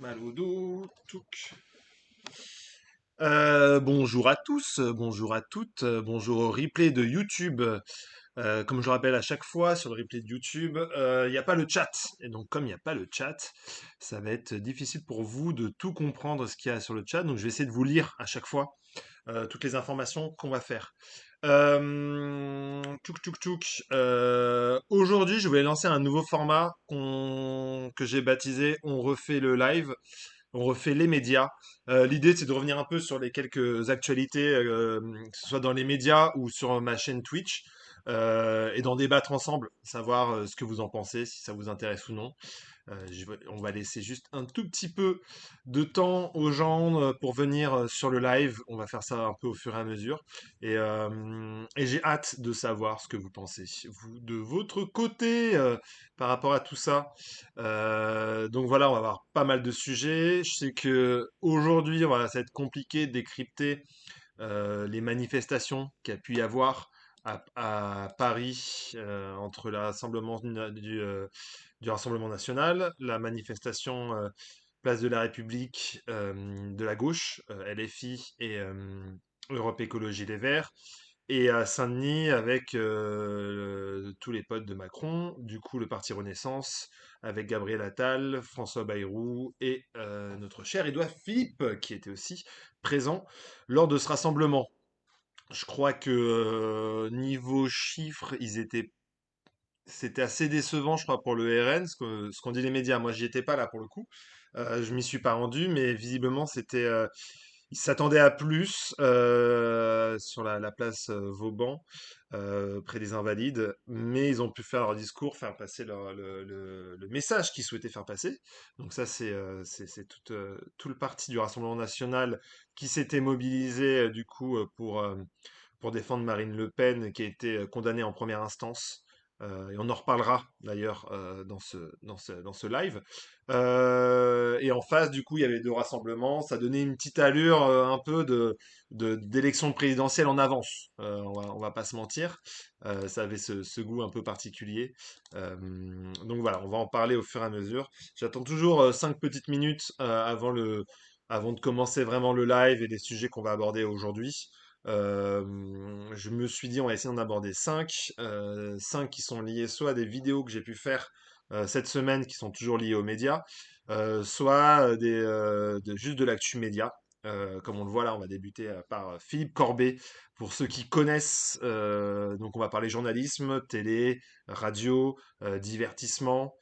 Maloudou, touk. Bonjour à tous, bonjour à toutes, bonjour au replay de YouTube. Comme je le rappelle à chaque fois sur le replay de YouTube, il n'y a pas le chat. Et donc comme il n'y a pas le chat, ça va être difficile pour vous de tout comprendre ce qu'il y a sur le chat. Donc je vais essayer de vous lire à chaque fois toutes les informations qu'on va faire. Tchouk tchouk tchouk. Aujourd'hui, je voulais lancer un nouveau format que j'ai baptisé On refait le live. On refait les médias. L'idée, c'est de revenir un peu sur les quelques actualités, que ce soit dans les médias ou sur ma chaîne Twitch, et d'en débattre ensemble, savoir ce que vous en pensez, si ça vous intéresse ou non. On va laisser juste un tout petit peu de temps aux gens pour venir sur le live. On va faire ça un peu au fur et à mesure. Et j'ai hâte de savoir ce que vous pensez, vous, de votre côté, par rapport à tout ça. Donc voilà, on va avoir pas mal de sujets. Je sais que aujourd'hui, voilà, ça va être compliqué de décrypter les manifestations qu'il y a pu y avoir à Paris entre le rassemblement du Rassemblement national, la manifestation Place de la République de la gauche, LFI et Europe Écologie Les Verts, et à Saint-Denis avec tous les potes de Macron, du coup le Parti Renaissance, avec Gabriel Attal, François Bayrou et notre cher Édouard Philippe, qui était aussi présent lors de ce rassemblement. Je crois que niveau chiffres, c'était assez décevant, je crois, pour le RN, ce qu'on dit les médias. Moi, j'y étais pas là pour le coup. Je m'y suis pas rendu, mais visiblement, ils s'attendaient à plus sur la place Vauban, près des Invalides, mais ils ont pu faire leur discours, faire passer le message qu'ils souhaitaient faire passer. Donc ça, c'est tout le parti du Rassemblement national qui s'était mobilisé du coup pour défendre Marine Le Pen, qui a été condamnée en première instance. Et on en reparlera d'ailleurs dans ce live. Et en face, du coup, il y avait deux rassemblements. Ça donnait une petite allure un peu d'élection présidentielle en avance. On va pas se mentir. Ça avait ce goût un peu particulier. Donc voilà, on va en parler au fur et à mesure. J'attends toujours 5 petites minutes avant de commencer vraiment le live et les sujets qu'on va aborder aujourd'hui. Je me suis dit, on va essayer d'en aborder 5 qui sont liés soit à des vidéos que j'ai pu faire cette semaine qui sont toujours liées aux médias, soit juste de l'actu média. Comme on le voit là, on va débuter par Philippe Corbet. Pour ceux qui connaissent, donc on va parler journalisme, télé, radio, divertissement.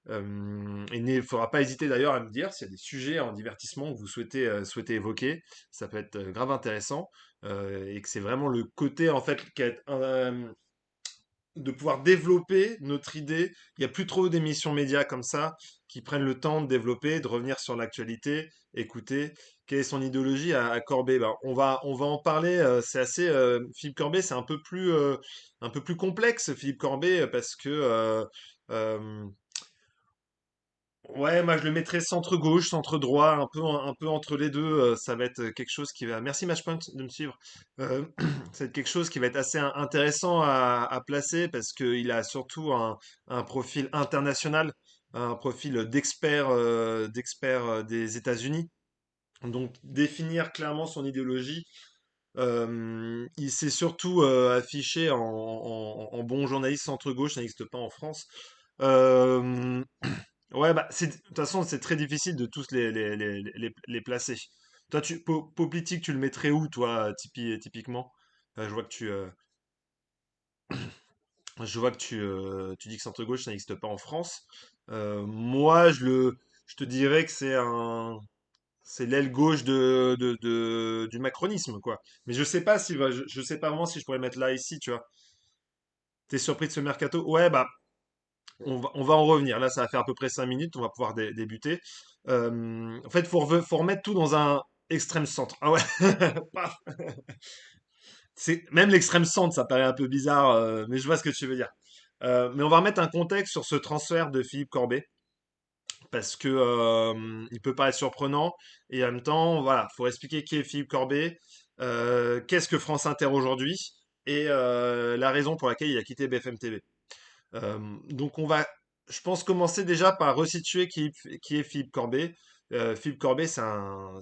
Il ne faudra pas hésiter d'ailleurs à me dire s'il y a des sujets en divertissement que vous souhaitez évoquer. Ça peut être grave intéressant et que c'est vraiment le côté en fait de pouvoir développer notre idée. Il n'y a plus trop d'émissions médias comme ça qui prennent le temps de développer, de revenir sur l'actualité, écouter. Quelle est son idéologie à Corbet? Ben, on va en parler. C'est assez. Philippe Corbet, c'est un peu plus complexe, Philippe Corbet, parce que euh, ouais, moi je le mettrais centre-gauche, centre-droit, un peu entre les deux. Ça va être quelque chose qui va. Merci Matchpoint de me suivre. Ça va être quelque chose qui va être assez intéressant à placer parce qu'il a surtout un profil international, un profil d'expert des États-Unis. Donc définir clairement son idéologie, il s'est surtout affiché en bon journaliste centre-gauche, ça n'existe pas en France. Euh, Ouais, bah, de toute façon, c'est très difficile de tous les placer. Toi, Poplitic, tu le mettrais où, toi, typiquement? Je vois que tu dis que centre-gauche, ça n'existe pas en France. Moi, je te dirais que c'est l'aile gauche du macronisme, quoi. Mais je sais pas je sais pas vraiment si je pourrais le mettre là, ici, tu vois. T'es surpris de ce mercato? Ouais, bah, on va en revenir. Là, ça va faire à peu près 5 minutes. On va pouvoir débuter. En fait, faut remettre tout dans un extrême centre. Ah ouais, paf. Même l'extrême centre, ça paraît un peu bizarre, mais je vois ce que tu veux dire. Mais on va remettre un contexte sur ce transfert de Philippe Corbet parce que il peut paraître surprenant et en même temps, voilà, faut expliquer qui est Philippe Corbet, qu'est-ce que France Inter aujourd'hui et la raison pour laquelle il a quitté BFM TV. Donc on va, je pense, commencer déjà par resituer qui est Philippe Corbet. Philippe Corbet, c'est un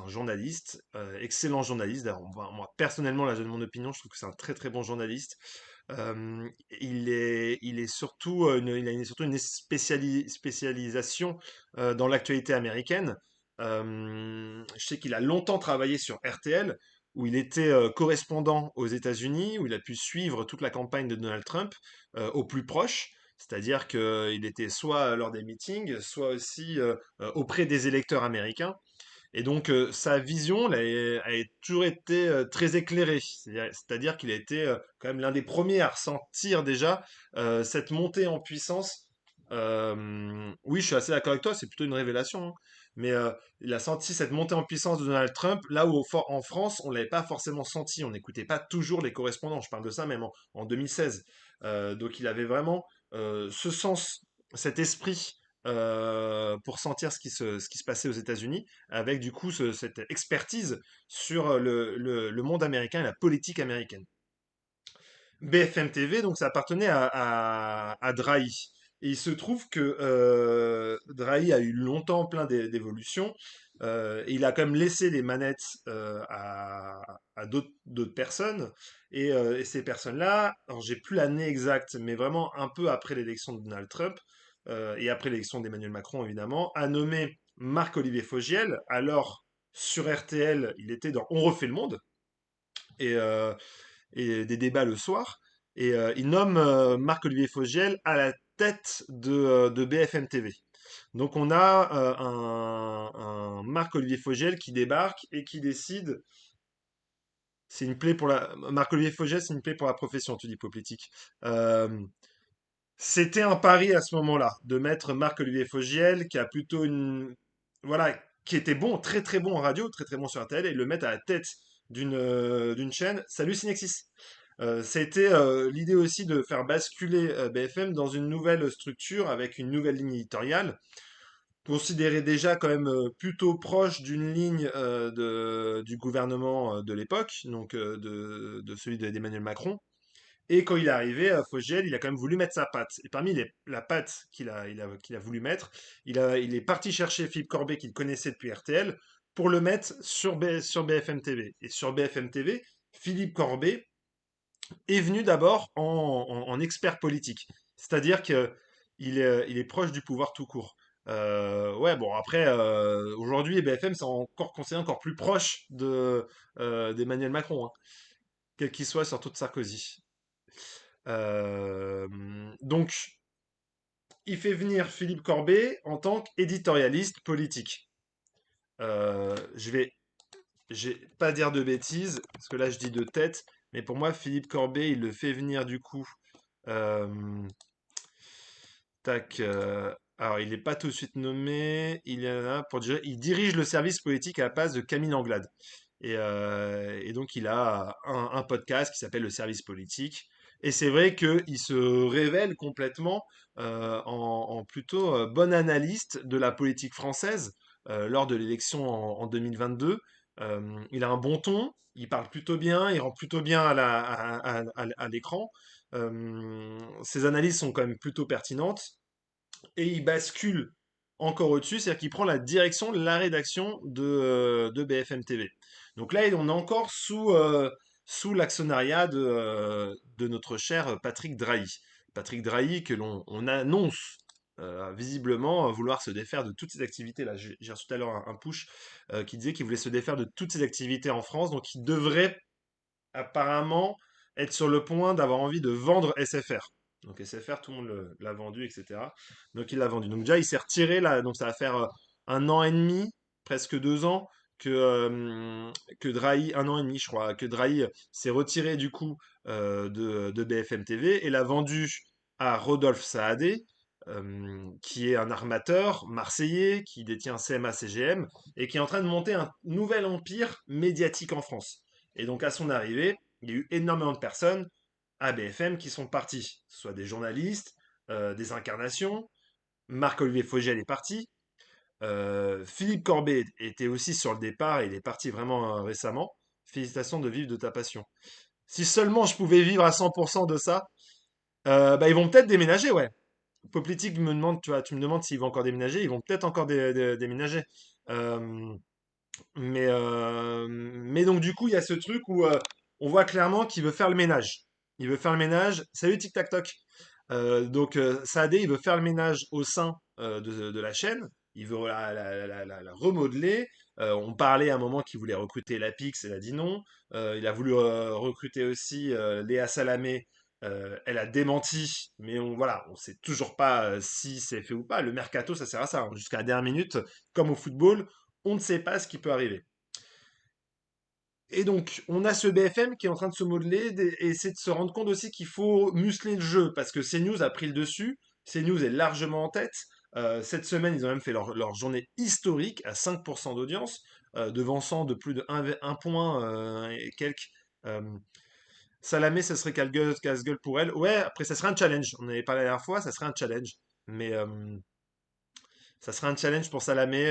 journaliste, excellent journaliste. D'ailleurs, moi, personnellement, là, je donne mon opinion, je trouve que c'est un très très bon journaliste. Il est surtout, surtout une spécialisation dans l'actualité américaine. Je sais qu'il a longtemps travaillé sur RTL, où il était correspondant aux États-Unis, où il a pu suivre toute la campagne de Donald Trump au plus proche. C'est-à-dire qu'il était soit lors des meetings, soit aussi auprès des électeurs américains. Et donc, sa vision a toujours été très éclairée. C'est-à-dire qu'il a été quand même l'un des premiers à ressentir déjà cette montée en puissance. Oui, je suis assez d'accord avec toi, c'est plutôt une révélation, hein. Mais il a senti cette montée en puissance de Donald Trump, là où en France, on ne l'avait pas forcément senti. On n'écoutait pas toujours les correspondants. Je parle de ça même en 2016. Donc, il avait vraiment ce sens, cet esprit pour sentir ce qui se passait aux États-Unis avec du coup cette expertise sur le monde américain et la politique américaine. BFM TV, donc ça appartenait à Drahi. Et il se trouve que Drahi a eu longtemps plein d'évolutions. Et il a quand même laissé les manettes à d'autres personnes. Et ces personnes-là, alors j'ai plus l'année exacte, mais vraiment un peu après l'élection de Donald Trump et après l'élection d'Emmanuel Macron, évidemment, a nommé Marc-Olivier Fogiel. Alors, sur RTL, il était dans On refait le monde. Et des débats le soir. Et il nomme Marc-Olivier Fogiel à la tête de BFM TV. Donc on a un Marc-Olivier Fogiel qui débarque et qui décide. C'est une plaie pour la. Marc-Olivier Fogiel, c'est une plaie pour la profession, tu dis politique. Euh, C'était un pari à ce moment-là de mettre Marc-Olivier Fogiel, qui a plutôt une. Voilà, qui était bon, très très bon en radio, très très bon sur RTL, et le mettre à la tête d'une chaîne. Salut Synexis. C'était l'idée aussi de faire basculer BFM dans une nouvelle structure avec une nouvelle ligne éditoriale, considérée déjà quand même plutôt proche d'une ligne du gouvernement de l'époque, donc de celui d'Emmanuel Macron. Et quand il est arrivé, Fogiel, il a quand même voulu mettre sa patte. Et parmi la patte qu'il a voulu mettre, il est parti chercher Philippe Corbet, qu'il connaissait depuis RTL, pour le mettre sur BFM TV. Et sur BFM TV, Philippe Corbet est venu d'abord en expert politique. C'est-à-dire qu'il est proche du pouvoir tout court. Ouais, bon, après, aujourd'hui, BFM, c'est encore considéré encore plus proche d'Emmanuel Macron, hein, quel qu'il soit, surtout de Sarkozy. Euh, donc, il fait venir Philippe Corbet en tant qu'éditorialiste politique. Je vais pas dire de bêtises, parce que là je dis de tête, mais pour moi, Philippe Corbet, il le fait venir du coup. euh, Tac. Alors, il n'est pas tout de suite nommé. Il est là pour dire, il dirige le service politique à la place de Camille Anglade. Et donc, il a un podcast qui s'appelle Le Service Politique. Et c'est vrai qu'il se révèle complètement en plutôt bon analyste de la politique française lors de l'élection en 2022. Il a un bon ton, il parle plutôt bien, il rend plutôt bien à l'écran. Ses analyses sont quand même plutôt pertinentes et il bascule encore au-dessus, c'est-à-dire qu'il prend la direction de la rédaction de BFM TV. Donc là, on est encore sous l'actionnariat de notre cher Patrick Drahi. Patrick Drahi, que on annonce visiblement vouloir se défaire de toutes ses activités. Là, j'ai reçu tout à l'heure un push qui disait qu'il voulait se défaire de toutes ses activités en France, donc il devrait apparemment être sur le point d'avoir envie de vendre SFR. Donc SFR, tout le monde l'a vendu, etc. Donc il l'a vendu. Donc déjà, il s'est retiré là. Donc ça va faire 1 an et demi, presque 2 ans, que Drahi, 1 an et demi, je crois, que Drahi s'est retiré du coup de BFM TV et l'a vendu à Rodolphe Saadé, qui est un armateur marseillais, qui détient CMA-CGM et qui est en train de monter un nouvel empire médiatique en France. Et donc à son arrivée, il y a eu énormément de personnes à BFM qui sont parties, soit des journalistes, des incarnations. Marc-Olivier Fogiel est parti. Philippe Corbet était aussi sur le départ et il est parti vraiment récemment. Félicitations de vivre de ta passion. Si seulement je pouvais vivre à 100% de ça, bah, ils vont peut-être déménager, ouais. Politique me demande, tu vois, tu me demandes s'ils vont encore déménager, ils vont peut-être encore déménager. Euh, mais donc du coup, il y a ce truc où on voit clairement qu'il veut faire le ménage. Il veut faire le ménage. Salut Tic Tac Toc. Saadé, il veut faire le ménage au sein de la chaîne. Il veut la remodeler. On parlait à un moment qu'il voulait recruter Lapix, elle a dit non. Il a voulu recruter aussi Léa Salamé. Elle a démenti, mais voilà, on sait toujours pas si c'est fait ou pas. Le mercato, ça sert à ça, hein. Jusqu'à la dernière minute, comme au football, on ne sait pas ce qui peut arriver. Et donc, on a ce BFM qui est en train de se modeler et c'est de se rendre compte aussi qu'il faut muscler le jeu parce que CNews a pris le dessus. CNews est largement en tête. Cette semaine, ils ont même fait leur journée historique à 5% d'audience, devançant de plus de 1 point et quelques. Euh, Salamé, ça serait casse-gueule pour elle. Ouais, après, ça serait un challenge. On en avait parlé la dernière fois, ça serait un challenge. Mais ça serait un challenge pour Salamé,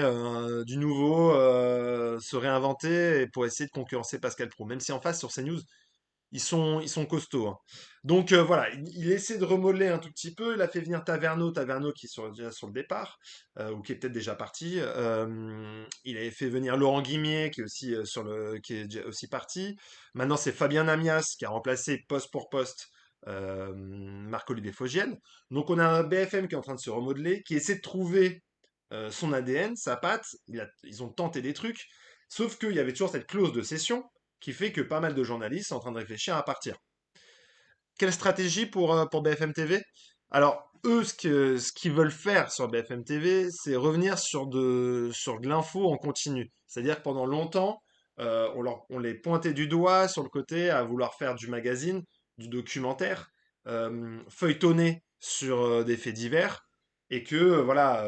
du nouveau, se réinventer et pour essayer de concurrencer Pascal Pro. Même si en face, sur CNews, ils sont costauds, hein. Donc voilà, il essaie de remodeler un tout petit peu. Il a fait venir Taverneau qui est déjà sur le départ, ou qui est peut-être déjà parti. Il avait fait venir Laurent Guimier, qui est aussi, qui est déjà aussi parti. Maintenant, c'est Fabien Amias qui a remplacé poste pour poste Marc-Olivier Fogiel. Donc on a un BFM qui est en train de se remodeler, qui essaie de trouver son ADN, sa patte. Ils ont tenté des trucs, sauf qu'il y avait toujours cette clause de cession qui fait que pas mal de journalistes sont en train de réfléchir à partir. Quelle stratégie pour BFM TV? Alors, eux, ce qu'ils veulent faire sur BFM TV, c'est revenir sur de l'info en continu. C'est-à-dire que pendant longtemps, on les pointait du doigt sur le côté à vouloir faire du magazine, du documentaire, feuilletonné sur des faits divers, et que, voilà,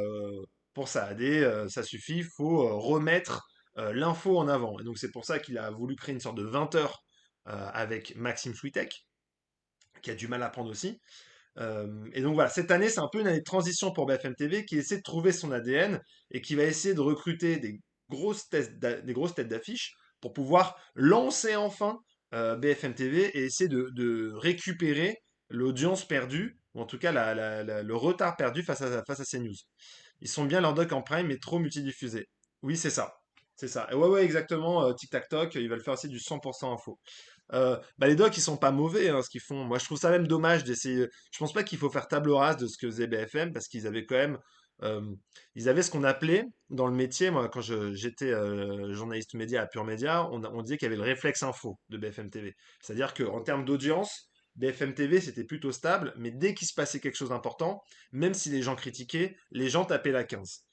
pour Saadé, ça suffit, il faut remettre l'info en avant. Et donc, c'est pour ça qu'il a voulu créer une sorte de 20 heures avec Maxime Switek, qui a du mal à prendre aussi. Et donc voilà, cette année, c'est un peu une année de transition pour BFM TV qui essaie de trouver son ADN et qui va essayer de recruter des grosses têtes d'affiche pour pouvoir lancer enfin BFM TV et essayer de récupérer l'audience perdue, ou en tout cas le retard perdu face à CNews. Ils sont bien leur doc en prime, mais trop multidiffusés. Oui, c'est ça. C'est ça. Et ouais, ouais, exactement. Tic Tac Toc, ils veulent faire aussi du 100% info. Bah les docs, ils sont pas mauvais, hein, ce qu'ils font. Moi, je trouve ça même dommage d'essayer. Je pense pas qu'il faut faire table rase de ce que faisait BFM parce qu'ils avaient quand même. euh, Ils avaient ce qu'on appelait dans le métier, moi, quand j'étais journaliste média à Pure Média, on disait qu'il y avait le réflexe info de BFM TV. C'est-à-dire qu'en termes d'audience, BFM TV, c'était plutôt stable, mais dès qu'il se passait quelque chose d'important, même si les gens critiquaient, les gens tapaient la 15.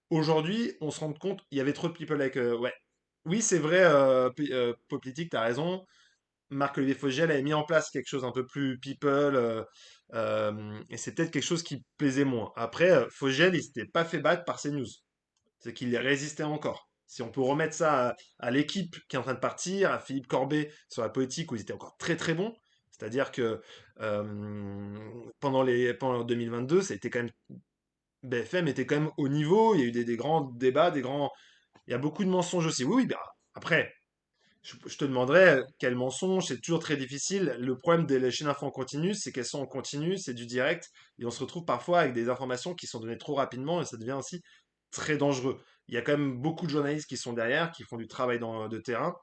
Aujourd'hui, on se rend compte, il y avait trop de people like. Ouais. Oui, c'est vrai, Politique, t'as raison. Marc-Olivier Fogiel avait mis en place quelque chose un peu plus people, et c'est peut-être quelque chose qui plaisait moins. Après, Fogiel, il s'était pas fait battre par CNews. C'est qu'il résistait encore. Si on peut remettre ça à l'équipe qui est en train de partir, à Philippe Corbet sur la politique où ils étaient encore très très bons, c'est-à-dire que pendant 2022, ça a été quand même, BFM était quand même au niveau, il y a eu des grands débats, il y a beaucoup de mensonges aussi. Oui, oui, bah, après, je te demanderais quel mensonge, c'est toujours très difficile. Le problème des chaînes info en continu, c'est qu'elles sont en continu, c'est du direct, et on se retrouve parfois avec des informations qui sont données trop rapidement, et ça devient aussi très dangereux. Il y a quand même beaucoup de journalistes qui sont derrière, qui font du travail de terrain.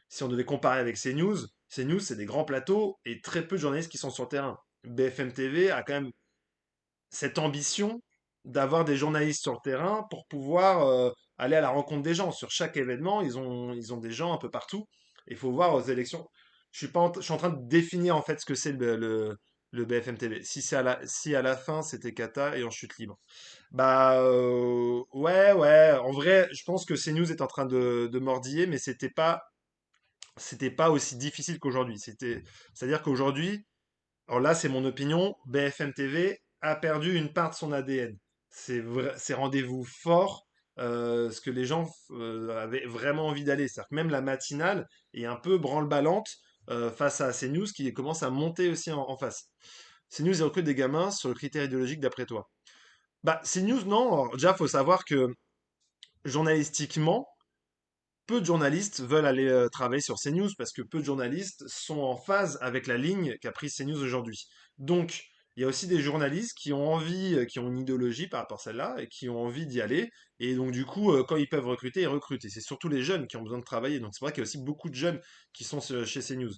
Si on devait comparer avec CNews, c'est des grands plateaux et très peu de journalistes qui sont sur le terrain. BFM TV a quand même cette ambition d'avoir des journalistes sur le terrain pour pouvoir aller à la rencontre des gens. Sur chaque événement, ils ont des gens un peu partout. Il faut voir aux élections. Je suis en train de définir en fait ce que c'est le BFM TV. Si à la fin c'était Kata et en chute libre. Bah ouais, ouais. En vrai, je pense que CNews est en train de mordiller, mais c'était pas aussi difficile qu'aujourd'hui. C'est-à-dire qu'aujourd'hui, alors là, c'est mon opinion. BFM TV a perdu une part de son ADN. C'est rendez-vous fort, ce que les gens avaient vraiment envie d'aller. C'est-à-dire que même la matinale est un peu branle-ballante face à CNews qui commence à monter aussi en face. CNews, ils recrutent des gamins sur le critère idéologique d'après toi. Bah, CNews, non. Alors, déjà, faut savoir que journalistiquement, peu de journalistes veulent aller travailler sur CNews parce que peu de journalistes sont en phase avec la ligne qu'a prise CNews aujourd'hui. Donc, il y a aussi des journalistes qui ont envie, qui ont une idéologie par rapport à celle-là et qui ont envie d'y aller. Et donc, du coup, quand ils peuvent recruter, ils recrutent. Et c'est surtout les jeunes qui ont besoin de travailler. Donc, c'est vrai qu'il y a aussi beaucoup de jeunes qui sont chez CNews.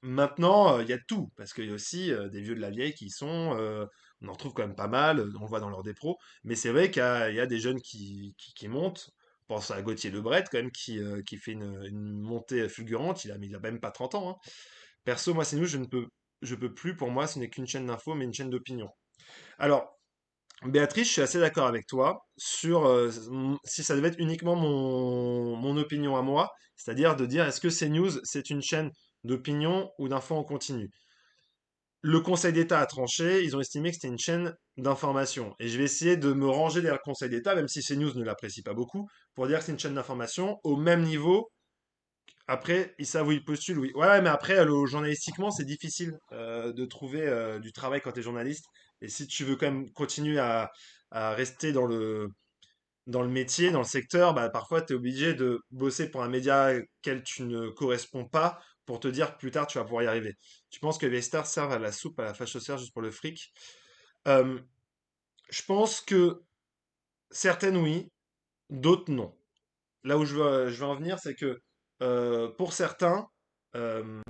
Maintenant, il y a tout, parce qu'il y a aussi des vieux de la vieille qui y sont. On en retrouve quand même pas mal, on le voit dans leur des pros. Mais c'est vrai qu'il y a des jeunes qui montent. Je pense à Gauthier Lebret, quand même, qui fait une montée fulgurante. Il a même pas 30 ans, hein. Perso, moi, CNews, je peux plus. Pour moi, ce n'est qu'une chaîne d'info, mais une chaîne d'opinion. Alors, Béatrice, je suis assez d'accord avec toi sur si ça devait être uniquement mon opinion à moi, c'est-à-dire de dire est-ce que CNews, c'est une chaîne d'opinion ou d'info en continu. Le Conseil d'État a tranché, ils ont estimé que c'était une chaîne d'information. Et je vais essayer de me ranger derrière le Conseil d'État, même si CNews ne l'apprécie pas beaucoup, pour dire que c'est une chaîne d'information au même niveau. Après, ils savent où ils postulent, oui. Ouais, mais après, journalistiquement, c'est difficile de trouver du travail quand tu es journaliste. Et si tu veux quand même continuer à rester dans le métier, dans le secteur, bah, parfois, tu es obligé de bosser pour un média auquel tu ne corresponds pas pour te dire que plus tard, tu vas pouvoir y arriver. Tu penses que les stars servent à la soupe, à la fâcheussère juste pour le fric? Euh, je pense que certaines, oui, d'autres, non. Là où je veux en venir, c'est que pour certains, euh,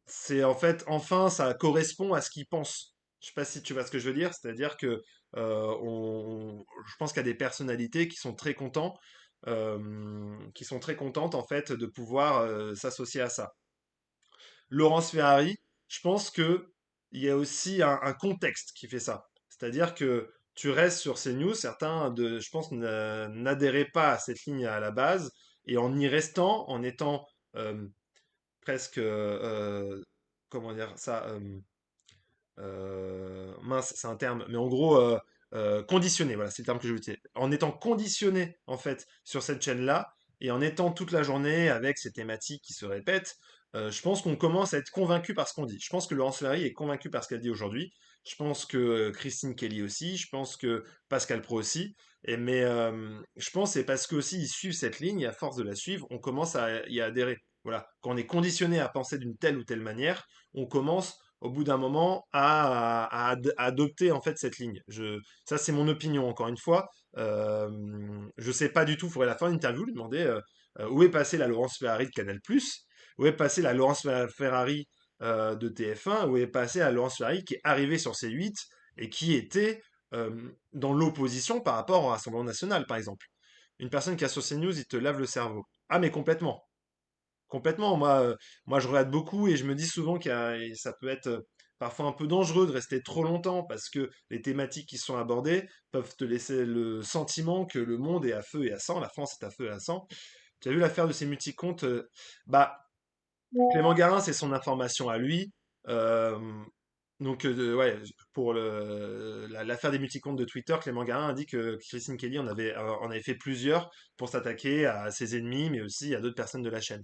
c'est en fait, enfin, ça correspond à ce qu'ils pensent. Je sais pas si tu vois ce que je veux dire, c'est-à-dire que je pense qu'il y a des personnalités qui sont très contentes en fait de pouvoir s'associer à ça. Laurence Ferrari, je pense que il y a aussi un contexte qui fait ça. C'est-à-dire que tu restes sur ces news, certains je pense, n'adhéraient pas à cette ligne à la base, et en y restant, en étant euh, presque, comment dire ça, mince, c'est un terme, mais en gros, conditionné, voilà, c'est le terme que je voulais utiliser. En étant conditionné, en fait, sur cette chaîne-là, et en étant toute la journée avec ces thématiques qui se répètent, je pense qu'on commence à être convaincu par ce qu'on dit. Je pense que Laurence Ferrari est convaincue par ce qu'elle dit aujourd'hui. Je pense que Christine Kelly aussi. Je pense que Pascal Pro aussi. Mais je pense que c'est parce que aussi ils suivent cette ligne et à force de la suivre, on commence à y adhérer. Voilà. Quand on est conditionné à penser d'une telle ou telle manière, on commence au bout d'un moment à adopter en fait cette ligne. Ça c'est mon opinion encore une fois. Je sais pas du tout. Il faudrait la faire une interview, lui demander où est passée la Laurence Ferrari de Canal+, où est passée la Laurence Ferrari de TF1, où est passée la Laurence Ferrari qui est arrivée sur C8 et qui était dans l'opposition par rapport au Rassemblement National, par exemple. Une personne qui a sur CNews, il te lave le cerveau. Ah mais complètement. Complètement. Moi, je regarde beaucoup et je me dis souvent et ça peut être parfois un peu dangereux de rester trop longtemps parce que les thématiques qui sont abordées peuvent te laisser le sentiment que le monde est à feu et à sang, la France est à feu et à sang. Tu as vu l'affaire de ces multicomptes? Bah, Clément Garin, c'est son information à lui. Euh, donc, ouais, pour l'affaire des multicomptes de Twitter, Clément Garin a dit que Christine Kelly en avait fait plusieurs pour s'attaquer à ses ennemis, mais aussi à d'autres personnes de la chaîne.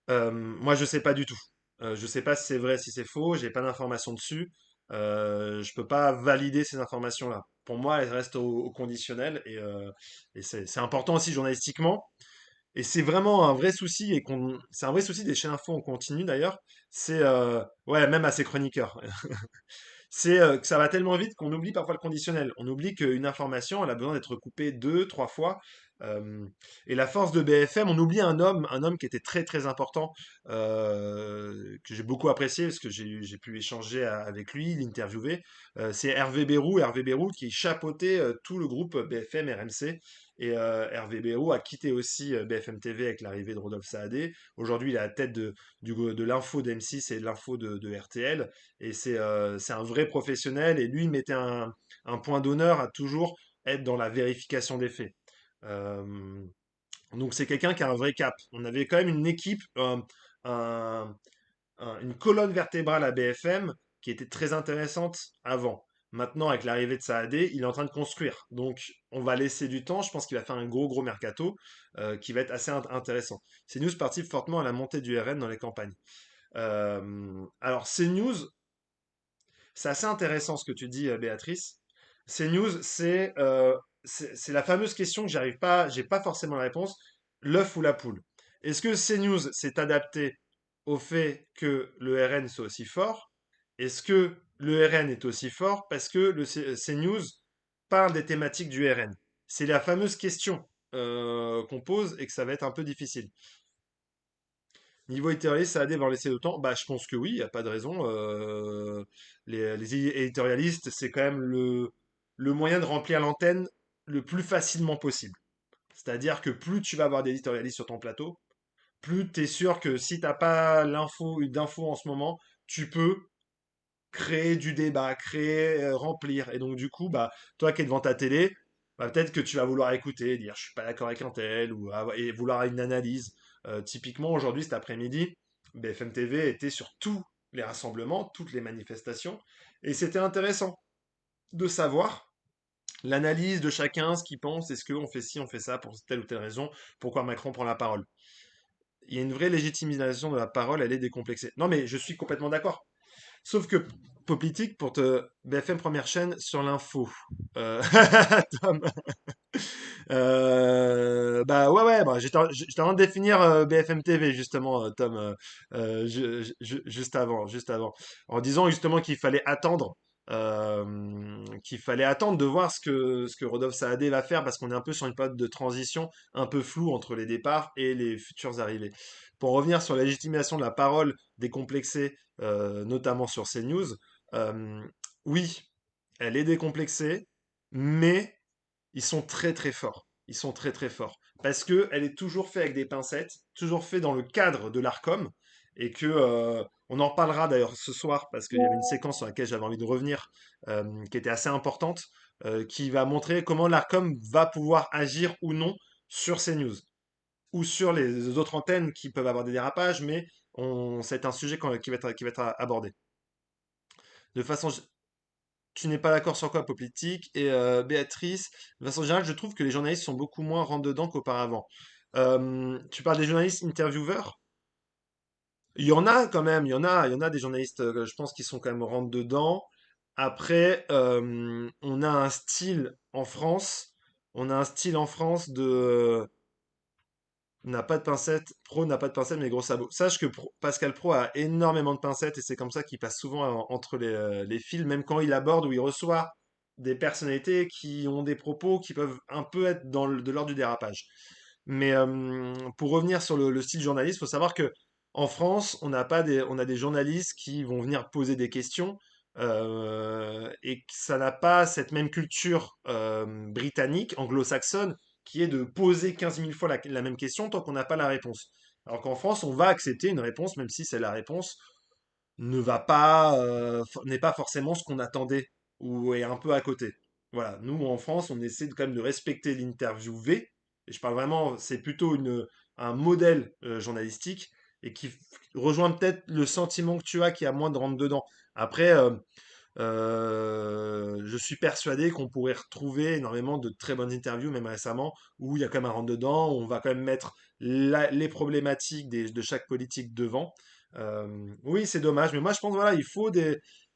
Moi, je sais pas du tout. Je sais pas si c'est vrai, si c'est faux. J'ai pas d'informations dessus. Je peux pas valider ces informations-là. Pour moi, elles restent au conditionnel et c'est important aussi journalistiquement. Et c'est vraiment un vrai souci c'est un vrai souci des chaînes info en continu d'ailleurs. C'est ouais, même à ses chroniqueurs. C'est que ça va tellement vite qu'on oublie parfois le conditionnel. On oublie qu'une information, elle a besoin d'être coupée deux, trois fois. Euh, et la force de BFM, on oublie un homme qui était très très important, que j'ai beaucoup apprécié parce que j'ai pu échanger avec lui, l'interviewer. C'est Hervé Bérou qui chapeautait tout le groupe BFM RMC. Et Hervé Bérou a quitté aussi BFM TV avec l'arrivée de Rodolphe Saadé. Aujourd'hui, il est à la tête de l'info d'M6 et de l'info de RTL. Et c'est un vrai professionnel. Et lui, il mettait un point d'honneur à toujours être dans la vérification des faits. Euh, donc c'est quelqu'un qui a un vrai cap. On avait quand même une équipe, un- une colonne vertébrale à BFM qui était très intéressante avant. Maintenant, avec l'arrivée de Saadé, il est en train de construire. Donc, on va laisser du temps. Je pense qu'il va faire un gros, gros mercato qui va être assez intéressant. CNews participe fortement à la montée du RN dans les campagnes. Alors, CNews, c'est assez intéressant ce que tu dis, Béatrice. CNews, c'est la fameuse question que j'ai pas forcément la réponse. L'œuf ou la poule? Est-ce que CNews s'est adapté au fait que le RN soit aussi fort? Est-ce que le RN est aussi fort parce que le CNews parle des thématiques du RN. C'est la fameuse question qu'on pose et que ça va être un peu difficile. Niveau éditorialiste, ça a devoir laisser autant? Bah, je pense que oui, il n'y a pas de raison. Les éditorialistes, c'est quand même le moyen de remplir l'antenne le plus facilement possible. C'est-à-dire que plus tu vas avoir d'éditorialistes sur ton plateau, plus tu es sûr que si t'as pas d'infos en ce moment, tu peux créer du débat, créer, remplir. Et donc, du coup, bah, toi qui es devant ta télé, bah, peut-être que tu vas vouloir écouter, dire je suis pas d'accord avec un tel, ou et vouloir une analyse. Typiquement, aujourd'hui, cet après-midi, BFM TV était sur tous les rassemblements, toutes les manifestations, et c'était intéressant de savoir l'analyse de chacun, ce qu'il pense, est-ce qu'on fait ci, on fait ça pour telle ou telle raison, pourquoi Macron prend la parole. Il y a une vraie légitimisation de la parole, elle est décomplexée. Non, mais je suis complètement d'accord. Sauf que Politique pour te BFM première chaîne sur l'info. Euh, Tom. Bah ouais ouais bah, j'étais en train de définir BFM TV justement Tom juste avant en disant justement qu'il fallait attendre de voir ce que Rodolphe Saadé va faire parce qu'on est un peu sur une période de transition un peu floue entre les départs et les futures arrivées. Pour revenir sur la légitimation de la parole décomplexée, notamment sur CNews, euh, oui, elle est décomplexée, mais ils sont très très forts. Ils sont très très forts. Parce que elle est toujours faite avec des pincettes, toujours fait dans le cadre de l'ARCOM, et que on en reparlera d'ailleurs ce soir, parce qu'il y avait une séquence sur laquelle j'avais envie de revenir, qui était assez importante, qui va montrer comment l'ARCOM va pouvoir agir ou non sur ces news, ou sur les autres antennes qui peuvent avoir des dérapages, mais c'est un sujet qui va être abordé. De façon tu n'es pas d'accord sur quoi, Politique? Et Béatrice, de façon générale, je trouve que les journalistes sont beaucoup moins rentre-dedans qu'auparavant. Tu parles des journalistes intervieweurs? Il y en a quand même, il y en a des journalistes, je pense, qui sont quand même rentre-dedans. Après, on a un style en France n'a pas de pincettes, Pro n'a pas de pincettes, mais gros sabots. Sache que Pascal Pro a énormément de pincettes et c'est comme ça qu'il passe souvent entre les fils, même quand il aborde ou il reçoit des personnalités qui ont des propos qui peuvent un peu être de l'ordre du dérapage. Mais pour revenir sur le style journaliste, il faut savoir que en France, on a des journalistes qui vont venir poser des questions et que ça n'a pas cette même culture britannique, anglo-saxonne, qui est de poser 15 000 fois la même question tant qu'on n'a pas la réponse. Alors qu'en France, on va accepter une réponse, même si c'est la réponse n'est pas forcément ce qu'on attendait ou est un peu à côté. Voilà, nous en France, on essaie quand même de respecter l'interviewé, et je parle vraiment, c'est plutôt un modèle journalistique et qui rejoint peut-être le sentiment que tu as qui a moins de rentre dedans. Après, je suis persuadé qu'on pourrait retrouver énormément de très bonnes interviews, même récemment, où il y a quand même un rentre-dedans, où on va quand même mettre les problématiques de chaque politique devant. Oui, c'est dommage, mais moi je pense voilà,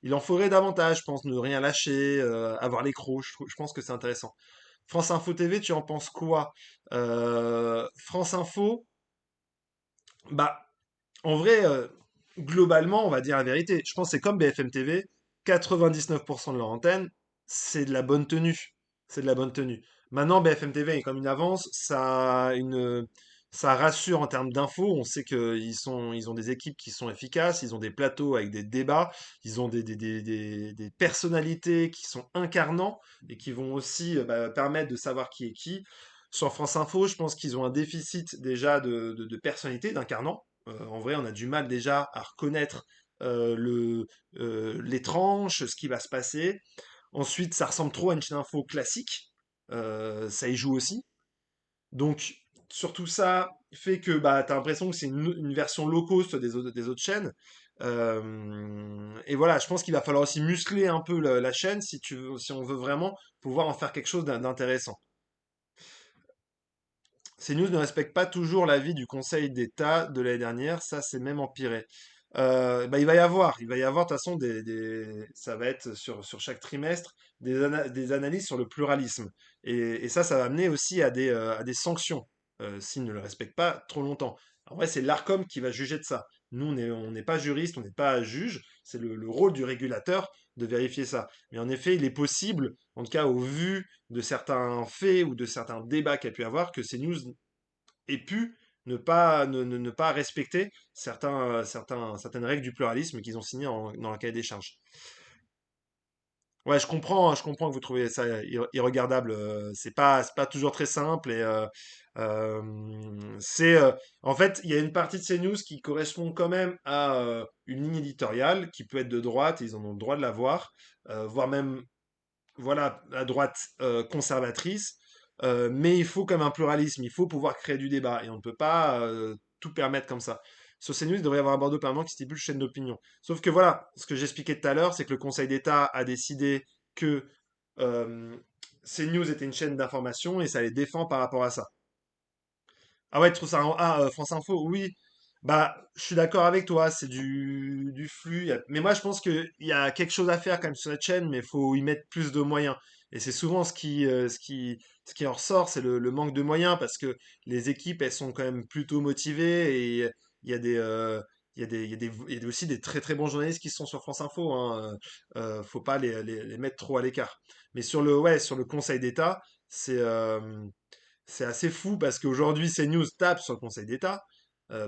il en faudrait davantage, je pense, ne rien lâcher, avoir les crocs, je pense que c'est intéressant. France Info TV, tu en penses quoi? France Info, bah, en vrai, globalement, on va dire la vérité. Je pense que c'est comme BFM TV, 99% de leur antenne, c'est de la bonne tenue. C'est de la bonne tenue. Maintenant, BFM TV est comme une avance, ça rassure en termes d'infos. On sait ils ont des équipes qui sont efficaces, ils ont des plateaux avec des débats, ils ont des personnalités qui sont incarnants et qui vont aussi permettre de savoir qui est qui. Sur France Info, je pense qu'ils ont un déficit déjà de personnalité, d'incarnants. En vrai, on a du mal déjà à reconnaître les tranches, ce qui va se passer. Ensuite, ça ressemble trop à une chaîne info classique. Ça y joue aussi. Donc, surtout ça fait que bah, tu as l'impression que c'est une version low cost des autres chaînes. Et voilà, je pense qu'il va falloir aussi muscler un peu la chaîne si on veut vraiment pouvoir en faire quelque chose d'intéressant. CNews ne respecte pas toujours l'avis du Conseil d'État de l'année dernière, ça c'est même empiré. Bah, il va y avoir de toute façon ça va être sur chaque trimestre des analyses sur le pluralisme. Et ça va amener aussi à des sanctions s'ils ne le respectent pas trop longtemps. En vrai, c'est l'ARCOM qui va juger de ça. Nous, on n'est pas juriste, on n'est pas juge. C'est le rôle du régulateur de vérifier ça. Mais en effet, il est possible, en tout cas au vu de certains faits ou de certains débats qu'il y a pu avoir, que CNews ait pu ne pas respecter certaines règles du pluralisme qu'ils ont signées dans le cahier des charges. Ouais, je comprends que vous trouvez ça irregardable. C'est pas toujours très simple euh, c'est, en fait, il y a une partie de ces news qui correspond quand même à une ligne éditoriale qui peut être de droite, et ils en ont le droit de l'avoir, voire même, voilà, à droite conservatrice. Mais il faut comme un pluralisme, il faut pouvoir créer du débat et on ne peut pas tout permettre comme ça. Sur CNews, il devrait y avoir un bordeaux permanent qui stipule chaîne d'opinion. Sauf que voilà, ce que j'expliquais tout à l'heure, c'est que le Conseil d'État a décidé que euh, CNews était une chaîne d'information et ça les défend par rapport à ça. Ah ouais, tu trouves ça Ah, France Info, oui. Bah, je suis d'accord avec toi, c'est du flux. Mais moi, je pense qu'il y a quelque chose à faire quand même sur cette chaîne, mais il faut y mettre plus de moyens. Et c'est souvent ce qui en ressort, c'est le manque de moyens, parce que les équipes, elles sont quand même plutôt motivées, et il y a des, il y a aussi des très très bons journalistes qui sont sur France Info, hein. Faut pas les mettre trop à l'écart. Mais ouais, sur le Conseil d'État, c'est... c'est assez fou parce qu'aujourd'hui, CNews tape sur le Conseil d'État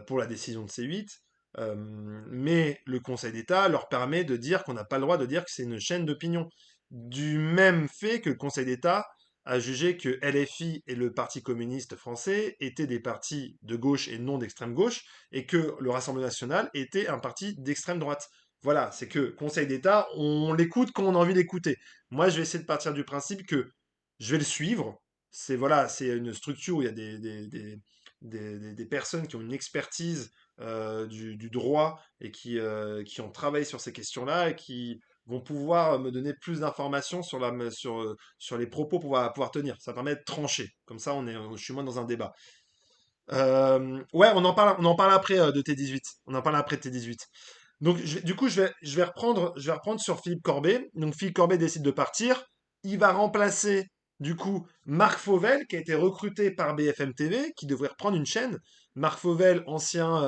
pour la décision de C8, euh, mais le Conseil d'État leur permet de dire qu'on n'a pas le droit de dire que c'est une chaîne d'opinion. Du même fait que le Conseil d'État a jugé que LFI et le Parti communiste français étaient des partis de gauche et non d'extrême gauche, et que le Rassemblement national était un parti d'extrême droite. Voilà, c'est que Conseil d'État, on l'écoute quand on a envie d'écouter. Moi, je vais essayer de partir du principe que je vais le suivre, c'est voilà, c'est une structure où il y a des personnes qui ont une expertise du droit et qui ont travaillé sur ces questions-là et qui vont pouvoir me donner plus d'informations sur les propos pour pouvoir tenir. Ça permet de trancher. Comme ça, je suis moins dans un débat. Ouais, on en parle après de T18. On en parle après de T18. Donc, du coup, je vais reprendre sur Philippe Corbet. Donc, Philippe Corbet décide de partir. Il va remplacer, du coup, Marc Fauvel, qui a été recruté par BFM TV, qui devrait reprendre une chaîne. Marc Fauvel, ancien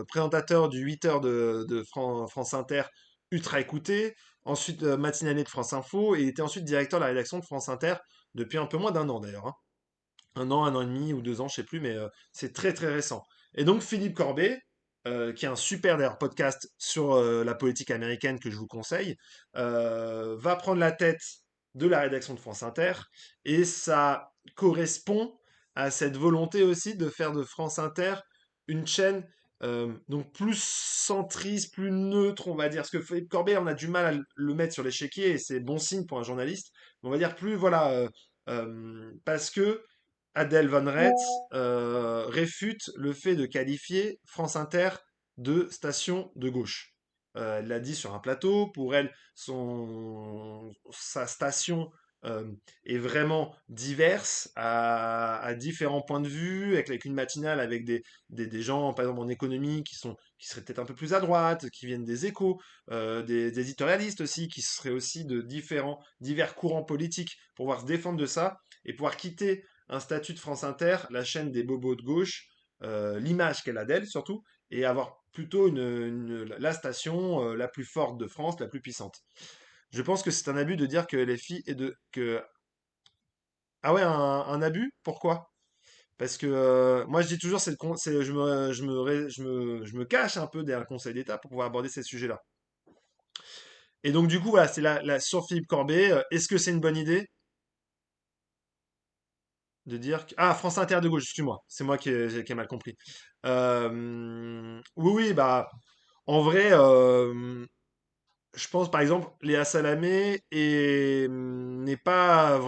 présentateur du 8h de France Inter, ultra écouté. Ensuite, matinalier de France Info. Et il était ensuite directeur de la rédaction de France Inter depuis un peu moins d'un an, d'ailleurs, hein. Un an et demi ou 2 ans, je sais plus, mais c'est très très récent. Et donc Philippe Corbet, qui a un super d'ailleurs podcast sur la politique américaine que je vous conseille, va prendre la tête de la rédaction de France Inter, et ça correspond à cette volonté aussi de faire de France Inter une chaîne donc plus centriste, plus neutre, on va dire. Parce que Philippe Corbet, on a du mal à le mettre sur l'échiquier, et c'est bon signe pour un journaliste. On va dire plus, voilà, parce que Adèle Van Retz réfute le fait de qualifier France Inter de station de gauche. Elle l'a dit sur un plateau. Pour elle, sa station euh, est vraiment diverse, à différents points de vue, avec une matinale avec des gens, par exemple en économie, qui seraient peut-être un peu plus à droite, qui viennent des échos, des éditorialistes aussi, qui seraient aussi de divers courants politiques, pour pouvoir se défendre de ça et pouvoir quitter un statut de France Inter, la chaîne des bobos de gauche, l'image qu'elle a d'elle surtout, et avoir plutôt la station la plus forte de France, la plus puissante. Je pense que c'est un abus de dire que LFI est de... Que... Ah ouais, un abus? Pourquoi? Parce que moi je dis toujours, je me cache un peu derrière le Conseil d'État pour pouvoir aborder ces sujets-là. Et donc du coup, voilà, c'est sur Philippe Corbet. Est-ce que c'est une bonne idée de dire que... Ah, France Inter de gauche, excuse-moi. C'est moi qui ai mal compris. Oui, oui, bah, en vrai, je pense par exemple, Léa Salamé n'est pas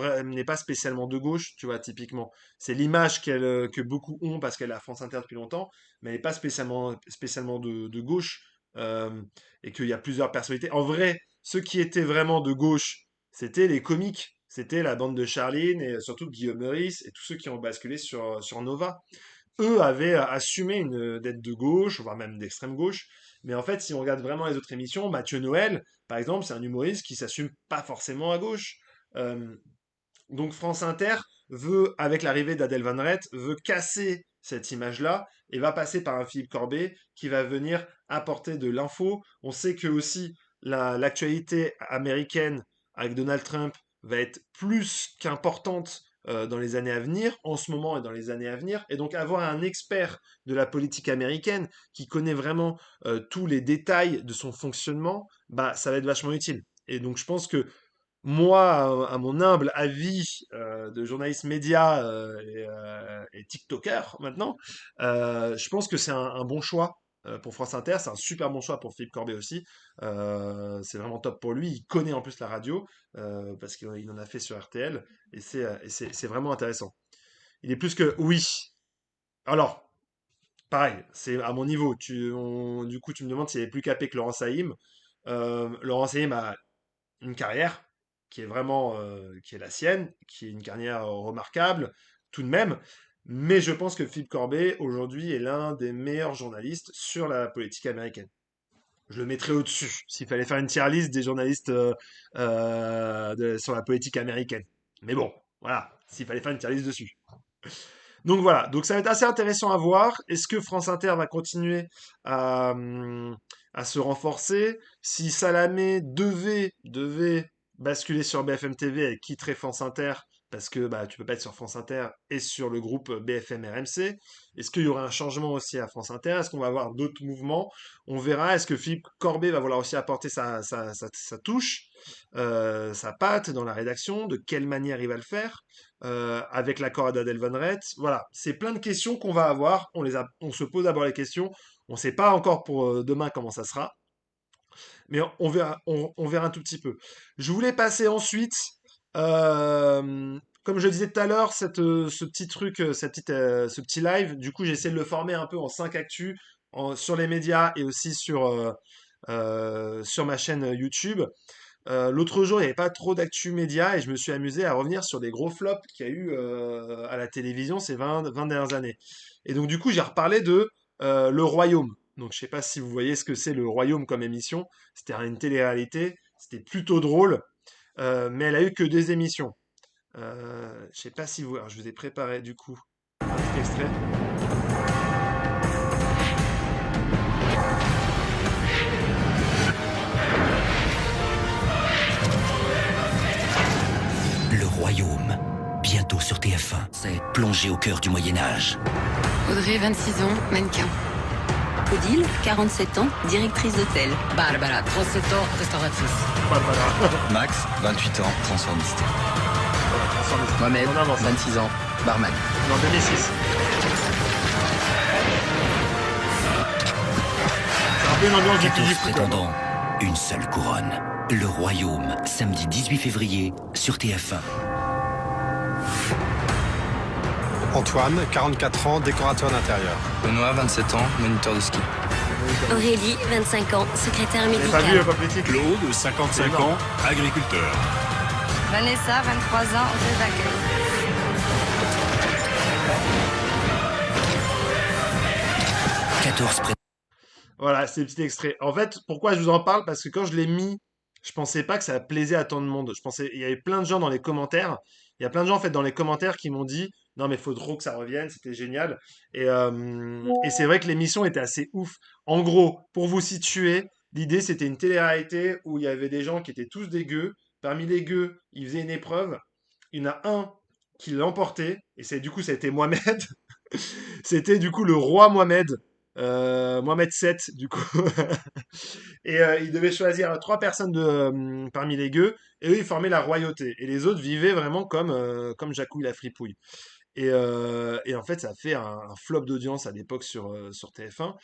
spécialement de gauche, tu vois, typiquement. C'est l'image que beaucoup ont parce qu'elle est à France Inter depuis longtemps, mais elle n'est pas spécialement de gauche, euh, et qu'il y a plusieurs personnalités. En vrai, ceux qui étaient vraiment de gauche, c'était les comiques. C'était la bande de Charline et surtout Guillaume Meurice et tous ceux qui ont basculé sur Nova. Eux avaient assumé d'être de gauche, voire même d'extrême gauche. Mais en fait, si on regarde vraiment les autres émissions, Mathieu Noël, par exemple, c'est un humoriste qui s'assume pas forcément à gauche. Euh, donc France Inter veut, avec l'arrivée d'Adèle Van Rett, veut casser cette image-là et va passer par un Philippe Corbet qui va venir apporter de l'info. On sait que aussi l'actualité américaine avec Donald Trump va être plus qu'importante dans les années à venir, en ce moment et dans les années à venir. Et donc avoir un expert de la politique américaine qui connaît vraiment tous les détails de son fonctionnement, bah, ça va être vachement utile. Et donc je pense que moi, à mon humble avis de journaliste média et TikToker maintenant, je pense que c'est un bon choix pour France Inter. C'est un super bon choix pour Philippe Corbet aussi. C'est vraiment top pour lui. Il connaît en plus la radio parce qu'il en a fait sur RTL et c'est vraiment intéressant. Il est plus que oui. Alors, pareil, c'est à mon niveau. Du coup, tu me demandes s'il est plus capé que Laurent Saïm. Laurent Saïm a une carrière qui est vraiment qui est la sienne, qui est une carrière remarquable tout de même. Mais je pense que Philippe Corbet aujourd'hui est l'un des meilleurs journalistes sur la politique américaine. Je le mettrais au-dessus s'il fallait faire une tier list des journalistes sur la politique américaine. Mais bon, voilà, s'il fallait faire une tier list dessus. Donc voilà, donc ça va être assez intéressant à voir. Est-ce que France Inter va continuer à, à se renforcer? Si Salamé devait basculer sur BFM TV, elle quitterait France Inter parce que bah, tu peux pas être sur France Inter et sur le groupe BFM RMC. Est-ce qu'il y aura un changement aussi à France Inter? Est-ce qu'on va avoir d'autres mouvements? On verra. Est-ce que Philippe Corbet va vouloir aussi apporter sa touche, sa patte dans la rédaction? De quelle manière il va le faire? Avec l'accord d'Adèle Van Rett. Voilà, c'est plein de questions qu'on va avoir. On se pose d'abord les questions. On ne sait pas encore pour demain comment ça sera, mais on verra un tout petit peu. Je voulais passer ensuite, comme je disais tout à l'heure, ce petit truc, ce petit live, du coup, j'ai essayé de le former un peu en 5 actus sur les médias et aussi sur ma chaîne YouTube. L'autre jour, il n'y avait pas trop d'actu média et je me suis amusé à revenir sur des gros flops qu'il y a eu à la télévision ces 20 dernières années. Et donc, du coup, j'ai reparlé de Le Royaume. Donc, je sais pas si vous voyez ce que c'est Le Royaume comme émission. C'était une télé-réalité. C'était plutôt drôle, mais elle a eu que des émissions. Je sais pas si vous. Alors, je vous ai préparé du coup un petit extrait. Le Royaume, bientôt sur TF1. C'est plongé au cœur du Moyen-Âge. Audrey, 26 ans, mannequin. Odile, 47 ans, directrice d'hôtel. Barbara, 37 ans, restauratrice. Voilà. Max, 28 ans, transformiste. Mohamed, En avant, ça. 26 ans, barman. En 2006. C'est un peu une ambiance du 14 Fou, quoi. prétendants, une seule couronne. Le Royaume, samedi 18 février sur TF1. Antoine, 44 ans, décorateur d'intérieur. Benoît, 27 ans, moniteur de ski. Aurélie, 25 ans, secrétaire Vous n'avez pas vu médicale. Pop Politique? Claude, 55 ans, agriculteur. Vanessa, 23 ans, hôtesse d'accueil. 14 prétendants. Voilà, c'est le petit extrait. En fait, pourquoi je vous en parle? Parce que quand je l'ai mis, je pensais pas que ça plaisait à tant de monde. Je pensais, il y avait plein de gens dans les commentaires. Il y a plein de gens en fait dans les commentaires qui m'ont dit, non mais faut trop que ça revienne, c'était génial. Et c'est vrai que l'émission était assez ouf. En gros, pour vous situer, l'idée c'était une télé-réalité où il y avait des gens qui étaient tous des gueux. Parmi les gueux, ils faisaient une épreuve. Il y en a un qui l'emportait et c'est du coup ça a été Mohamed. C'était du coup le roi Mohamed. Mohamed VII, du coup. Et il devait choisir 3 personnes parmi les gueux, et eux, ils formaient la royauté. Et les autres vivaient vraiment comme Jacouille la fripouille. Et en fait, ça a fait un flop d'audience à l'époque sur TF1.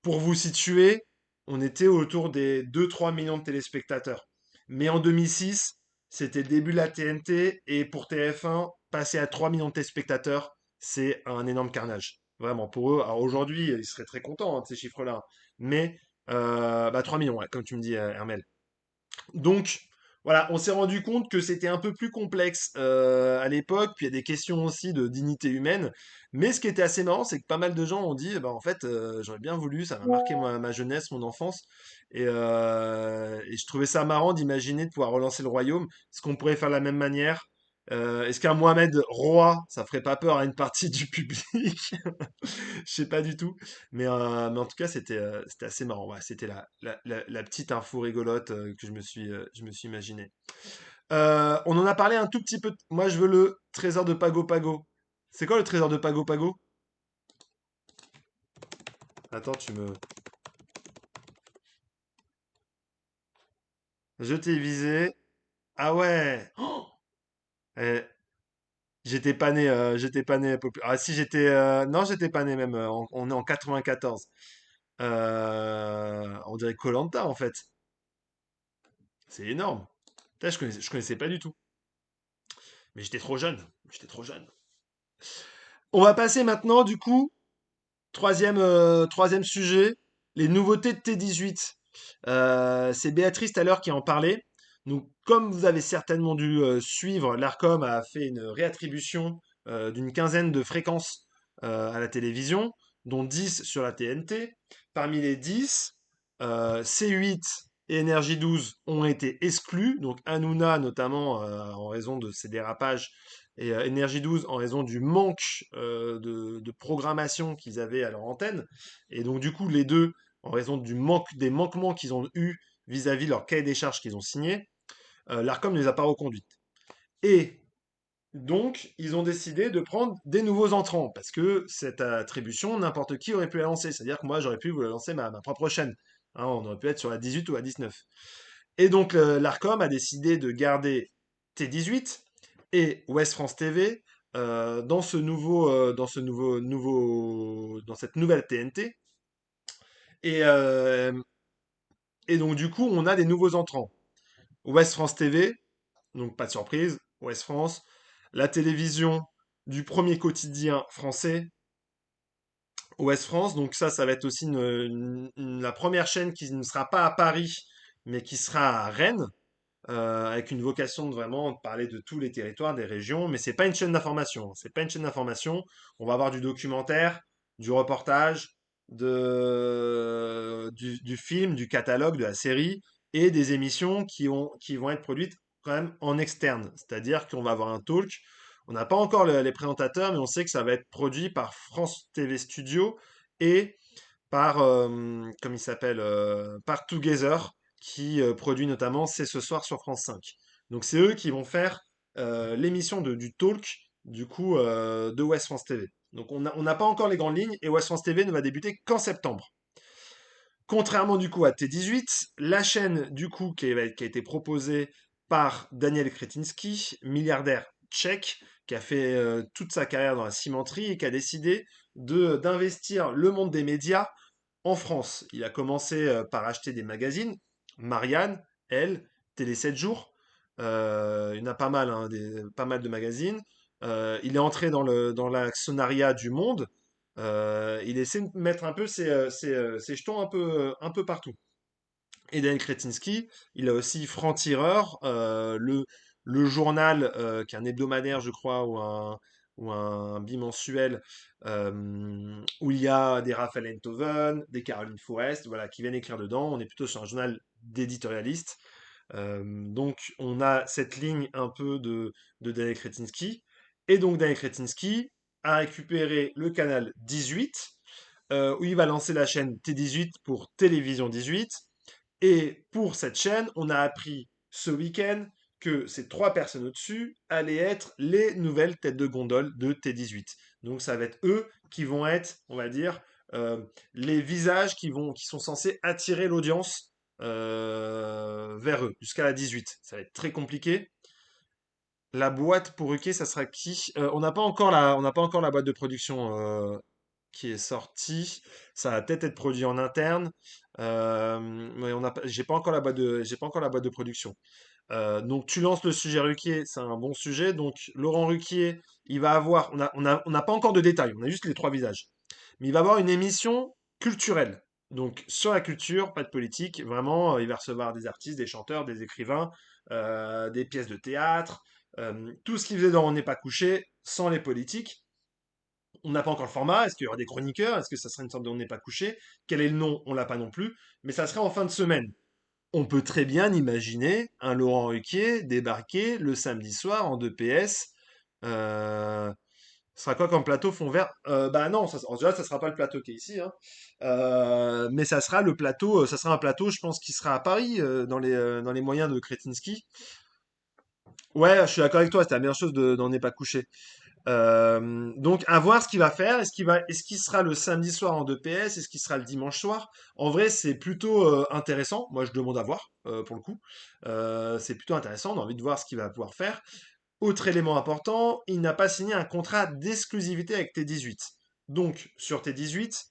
Pour vous situer, on était autour des 2-3 millions de téléspectateurs. Mais en 2006, c'était le début de la TNT, et pour TF1, passer à 3 millions de téléspectateurs, c'est un énorme carnage. Vraiment, pour eux. Alors aujourd'hui, ils seraient très contents de ces chiffres-là. Mais 3 millions, ouais, comme tu me dis, Hermel. Donc, voilà, on s'est rendu compte que c'était un peu plus complexe à l'époque, puis il y a des questions aussi de dignité humaine. Mais ce qui était assez marrant, c'est que pas mal de gens ont dit, eh ben, en fait, j'aurais bien voulu, ça m'a marqué ma jeunesse, mon enfance, et je trouvais ça marrant d'imaginer de pouvoir relancer le royaume. Est-ce qu'on pourrait faire de la même manière Est-ce qu'un Mohamed roi, ça ferait pas peur à une partie du public? Je sais pas du tout. Mais en tout cas, c'était assez marrant. Ouais, c'était la petite info rigolote que je me suis imaginé. On en a parlé un tout petit peu. Moi, je veux le trésor de Pago Pago. C'est quoi le trésor de Pago Pago? Attends, tu me... Je t'ai visé. Ah ouais! Oh Eh, j'étais pas né. Ah si, non, j'étais pas né même. On est en 94. On dirait koh en fait. C'est énorme. Putain, je connaissais pas du tout. Mais j'étais trop jeune. J'étais trop jeune. On va passer maintenant, du coup, troisième sujet, les nouveautés de T18. C'est Béatrice tout à l'heure qui en parlait. Donc, comme vous avez certainement dû suivre, l'ARCOM a fait une réattribution d'une quinzaine de fréquences à la télévision, dont 10 sur la TNT. Parmi les 10, C8 et Énergie 12 ont été exclus. Donc, Hanouna, notamment, en raison de ses dérapages, et Énergie 12 en raison du manque de programmation qu'ils avaient à leur antenne. Et donc, du coup, les deux, en raison des manquements qu'ils ont eus vis-à-vis de leur cahier des charges qu'ils ont signé, l'ARCOM ne les a pas reconduites. Et donc, ils ont décidé de prendre des nouveaux entrants, parce que cette attribution, n'importe qui aurait pu la lancer. C'est-à-dire que moi, j'aurais pu vous la lancer ma propre chaîne. Hein, on aurait pu être sur la 18 ou la 19. Et donc, l'ARCOM a décidé de garder T18 et Ouest France TV dans cette nouvelle TNT. Et, euh, et donc, du coup, on a des nouveaux entrants. Ouest France TV, donc pas de surprise, Ouest France, la télévision du premier quotidien français, Ouest France. Donc ça va être aussi la première chaîne qui ne sera pas à Paris, mais qui sera à Rennes, avec une vocation de vraiment parler de tous les territoires, des régions. Mais c'est pas une chaîne d'information. C'est pas une chaîne d'information. On va avoir du documentaire, du reportage, du film, du catalogue, de la série, et des émissions qui vont être produites quand même en externe. C'est-à-dire qu'on va avoir un talk. On n'a pas encore les présentateurs, mais on sait que ça va être produit par France TV Studio et par, comme il s'appelle, par Together, qui produit notamment C'est ce soir sur France 5. Donc c'est eux qui vont faire l'émission du talk, du coup, de West France TV. Donc on n'a pas encore les grandes lignes et West France TV ne va débuter qu'en septembre. Contrairement du coup à T18, la chaîne du coup qui a été proposée par Daniel Kretinsky, milliardaire tchèque, qui a fait toute sa carrière dans la cimenterie et qui a décidé d'investir le monde des médias en France. Il a commencé par acheter des magazines, Marianne, Elle, Télé 7 jours. Il y en a pas mal, hein, pas mal de magazines. Il est entré dans l'actionnariat du Monde. Il essaie de mettre un peu ses jetons un peu partout. Et Daniel Kretinsky, il a aussi Franc-Tireur, le journal qui est un hebdomadaire, je crois, ou un bimensuel, où il y a des Raphaël Enthoven, des Caroline Forest, voilà, qui viennent écrire dedans. On est plutôt sur un journal d'éditorialistes. Donc, on a cette ligne un peu de Daniel Kretinsky. Et donc, Daniel Kretinsky a récupéré le canal 18, où il va lancer la chaîne T18 pour Télévision 18. Et pour cette chaîne, on a appris ce week-end que ces trois personnes au-dessus allaient être les nouvelles têtes de gondole de T18. Donc ça va être eux qui vont être, on va dire, les visages qui sont censés attirer l'audience vers eux jusqu'à la 18. Ça va être très compliqué. La boîte pour UK, ça sera qui? On n'a pas encore la boîte de production qui est sortie. Ça va peut-être être produit en interne. Mais j'ai pas encore la boîte de production. Donc tu lances le sujet Ruquier, c'est un bon sujet. Donc Laurent Ruquier, il va avoir, on n'a pas encore de détails, on a juste les trois visages. Mais il va avoir une émission culturelle. Donc sur la culture, pas de politique, vraiment, il va recevoir des artistes, des chanteurs, des écrivains, des pièces de théâtre, tout ce qu'il faisait dans On n'est pas couché, sans les politiques. On n'a pas encore le format. Est-ce qu'il y aura des chroniqueurs? Est-ce que ça sera une sorte de On n'est pas couché? Quel est le nom? On l'a pas non plus. Mais ça sera en fin de semaine. on peut très bien imaginer un Laurent Ruquier débarquer le samedi soir en 2PS. Ce sera quoi comme plateau fond vert? Bah non, en général, ça sera pas le plateau qui est ici, hein. Mais ça sera le plateau, ça sera un plateau, je pense, qui sera à Paris, dans les moyens de Kretinsky. Ouais, je suis d'accord avec toi, c'était la meilleure chose d'en n'est pas couché. Donc, à voir ce qu'il va faire. Est-ce qu'il sera le samedi soir en 2PS? Est-ce qu'il sera le dimanche soir? En vrai, c'est plutôt intéressant. Moi, je demande à voir, pour le coup. C'est plutôt intéressant. On a envie de voir ce qu'il va pouvoir faire. Autre élément important, il n'a pas signé un contrat d'exclusivité avec T18. Donc, sur T18,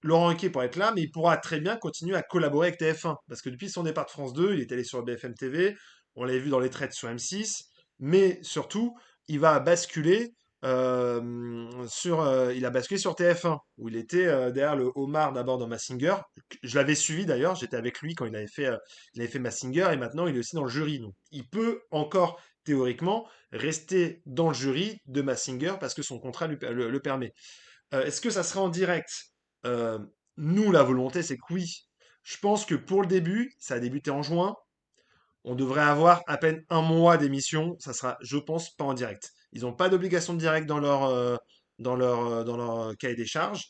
Laurent Ruquier pourra être là, mais il pourra très bien continuer à collaborer avec TF1. Parce que depuis son départ de France 2, il est allé sur BFM TV, on l'avait vu dans les traites sur M6, mais surtout, il va basculer il a basculé sur TF1, où il était derrière le homard d'abord dans Mazinger. Je l'avais suivi d'ailleurs, j'étais avec lui quand il avait fait Mazinger, et maintenant il est aussi dans le jury. Donc, il peut encore théoriquement rester dans le jury de Mazinger parce que son contrat le permet. Est-ce que ça sera en direct? Euh, Nous, la volonté, c'est que oui. Je pense que pour le début, ça a débuté en juin. On devrait avoir à peine un mois d'émission. Ça sera, je pense, pas en direct. Ils n'ont pas d'obligation de direct dans leur cahier des charges,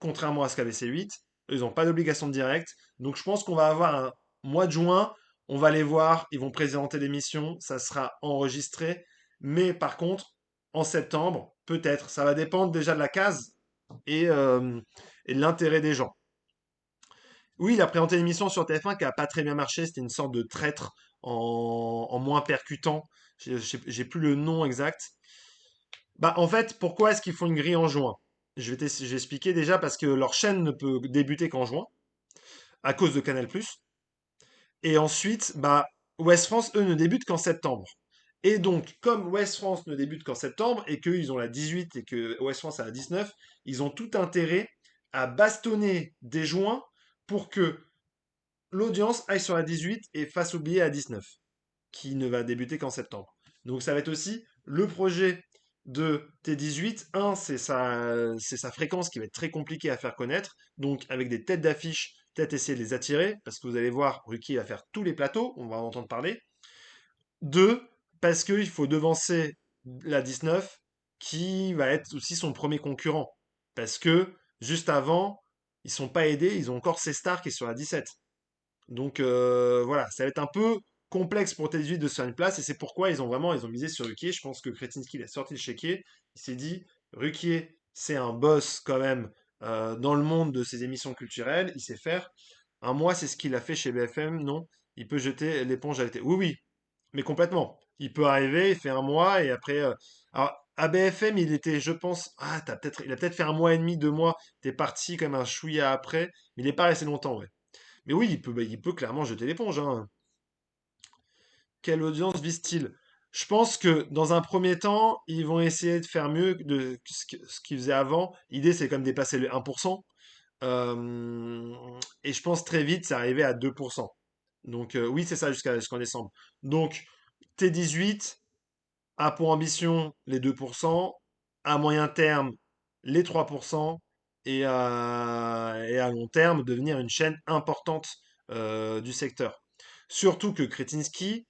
contrairement à ce qu'avait C8. Ils n'ont pas d'obligation de direct. Donc je pense qu'on va avoir un mois de juin. On va les voir. Ils vont présenter l'émission. Ça sera enregistré. Mais par contre, en septembre, peut-être. Ça va dépendre déjà de la case et, euh, et de l'intérêt des gens. Oui, il a présenté une émission sur TF1 qui a pas très bien marché. C'était une sorte de traître en moins percutant. J'ai plus le nom exact. Bah, en fait, pourquoi est-ce qu'ils font une grille en juin? Je vais expliquer déjà parce que leur chaîne ne peut débuter qu'en juin à cause de Canal+. Et ensuite, bah, Ouest France, eux, ne débutent qu'en septembre. Et donc, comme Ouest France ne débute qu'en septembre et qu'ils ont la 18 et que Ouest France a la 19, ils ont tout intérêt à bastonner dès juin pour que l'audience aille sur la 18 et fasse oublier la 19, qui ne va débuter qu'en septembre. Donc ça va être aussi le projet de T18. Un, c'est sa fréquence qui va être très compliquée à faire connaître. Donc avec des têtes d'affiche, peut-être essayer de les attirer, parce que vous allez voir, Ruki va faire tous les plateaux, on va en entendre parler. Deux, parce qu'il faut devancer la 19, qui va être aussi son premier concurrent. Parce que juste avant, ils sont pas aidés, ils ont encore C-Star qui est sur la 17. Donc voilà, ça va être un peu complexe pour T18 de se faire une place et c'est pourquoi ils ont misé sur Ruquier. Je pense que Kretinsky il a sorti le chéquier. Il s'est dit Ruquier, c'est un boss quand même dans le monde de ces émissions culturelles. Il sait faire. Un mois, c'est ce qu'il a fait chez BFM. Non, il peut jeter l'éponge à l'été. Oui, oui, mais complètement. Il peut arriver, il fait un mois et après. Alors, à BFM, il était, je pense, il a peut-être fait un mois et demi, 2 mois. T'es parti comme un chouïa après, mais il n'est pas resté longtemps, ouais. Mais oui, il peut clairement jeter l'éponge, hein. Quelle audience vise-t-il? Je pense que dans un premier temps, ils vont essayer de faire mieux que ce qu'ils faisaient avant. L'idée, c'est comme dépasser le 1%. Euh, et je pense très vite, c'est arrivé à 2%. Donc oui, c'est ça jusqu'en décembre. Donc T18 a pour ambition les 2%, à moyen terme les 3%, et à long terme devenir une chaîne importante du secteur. Surtout que Kretinsky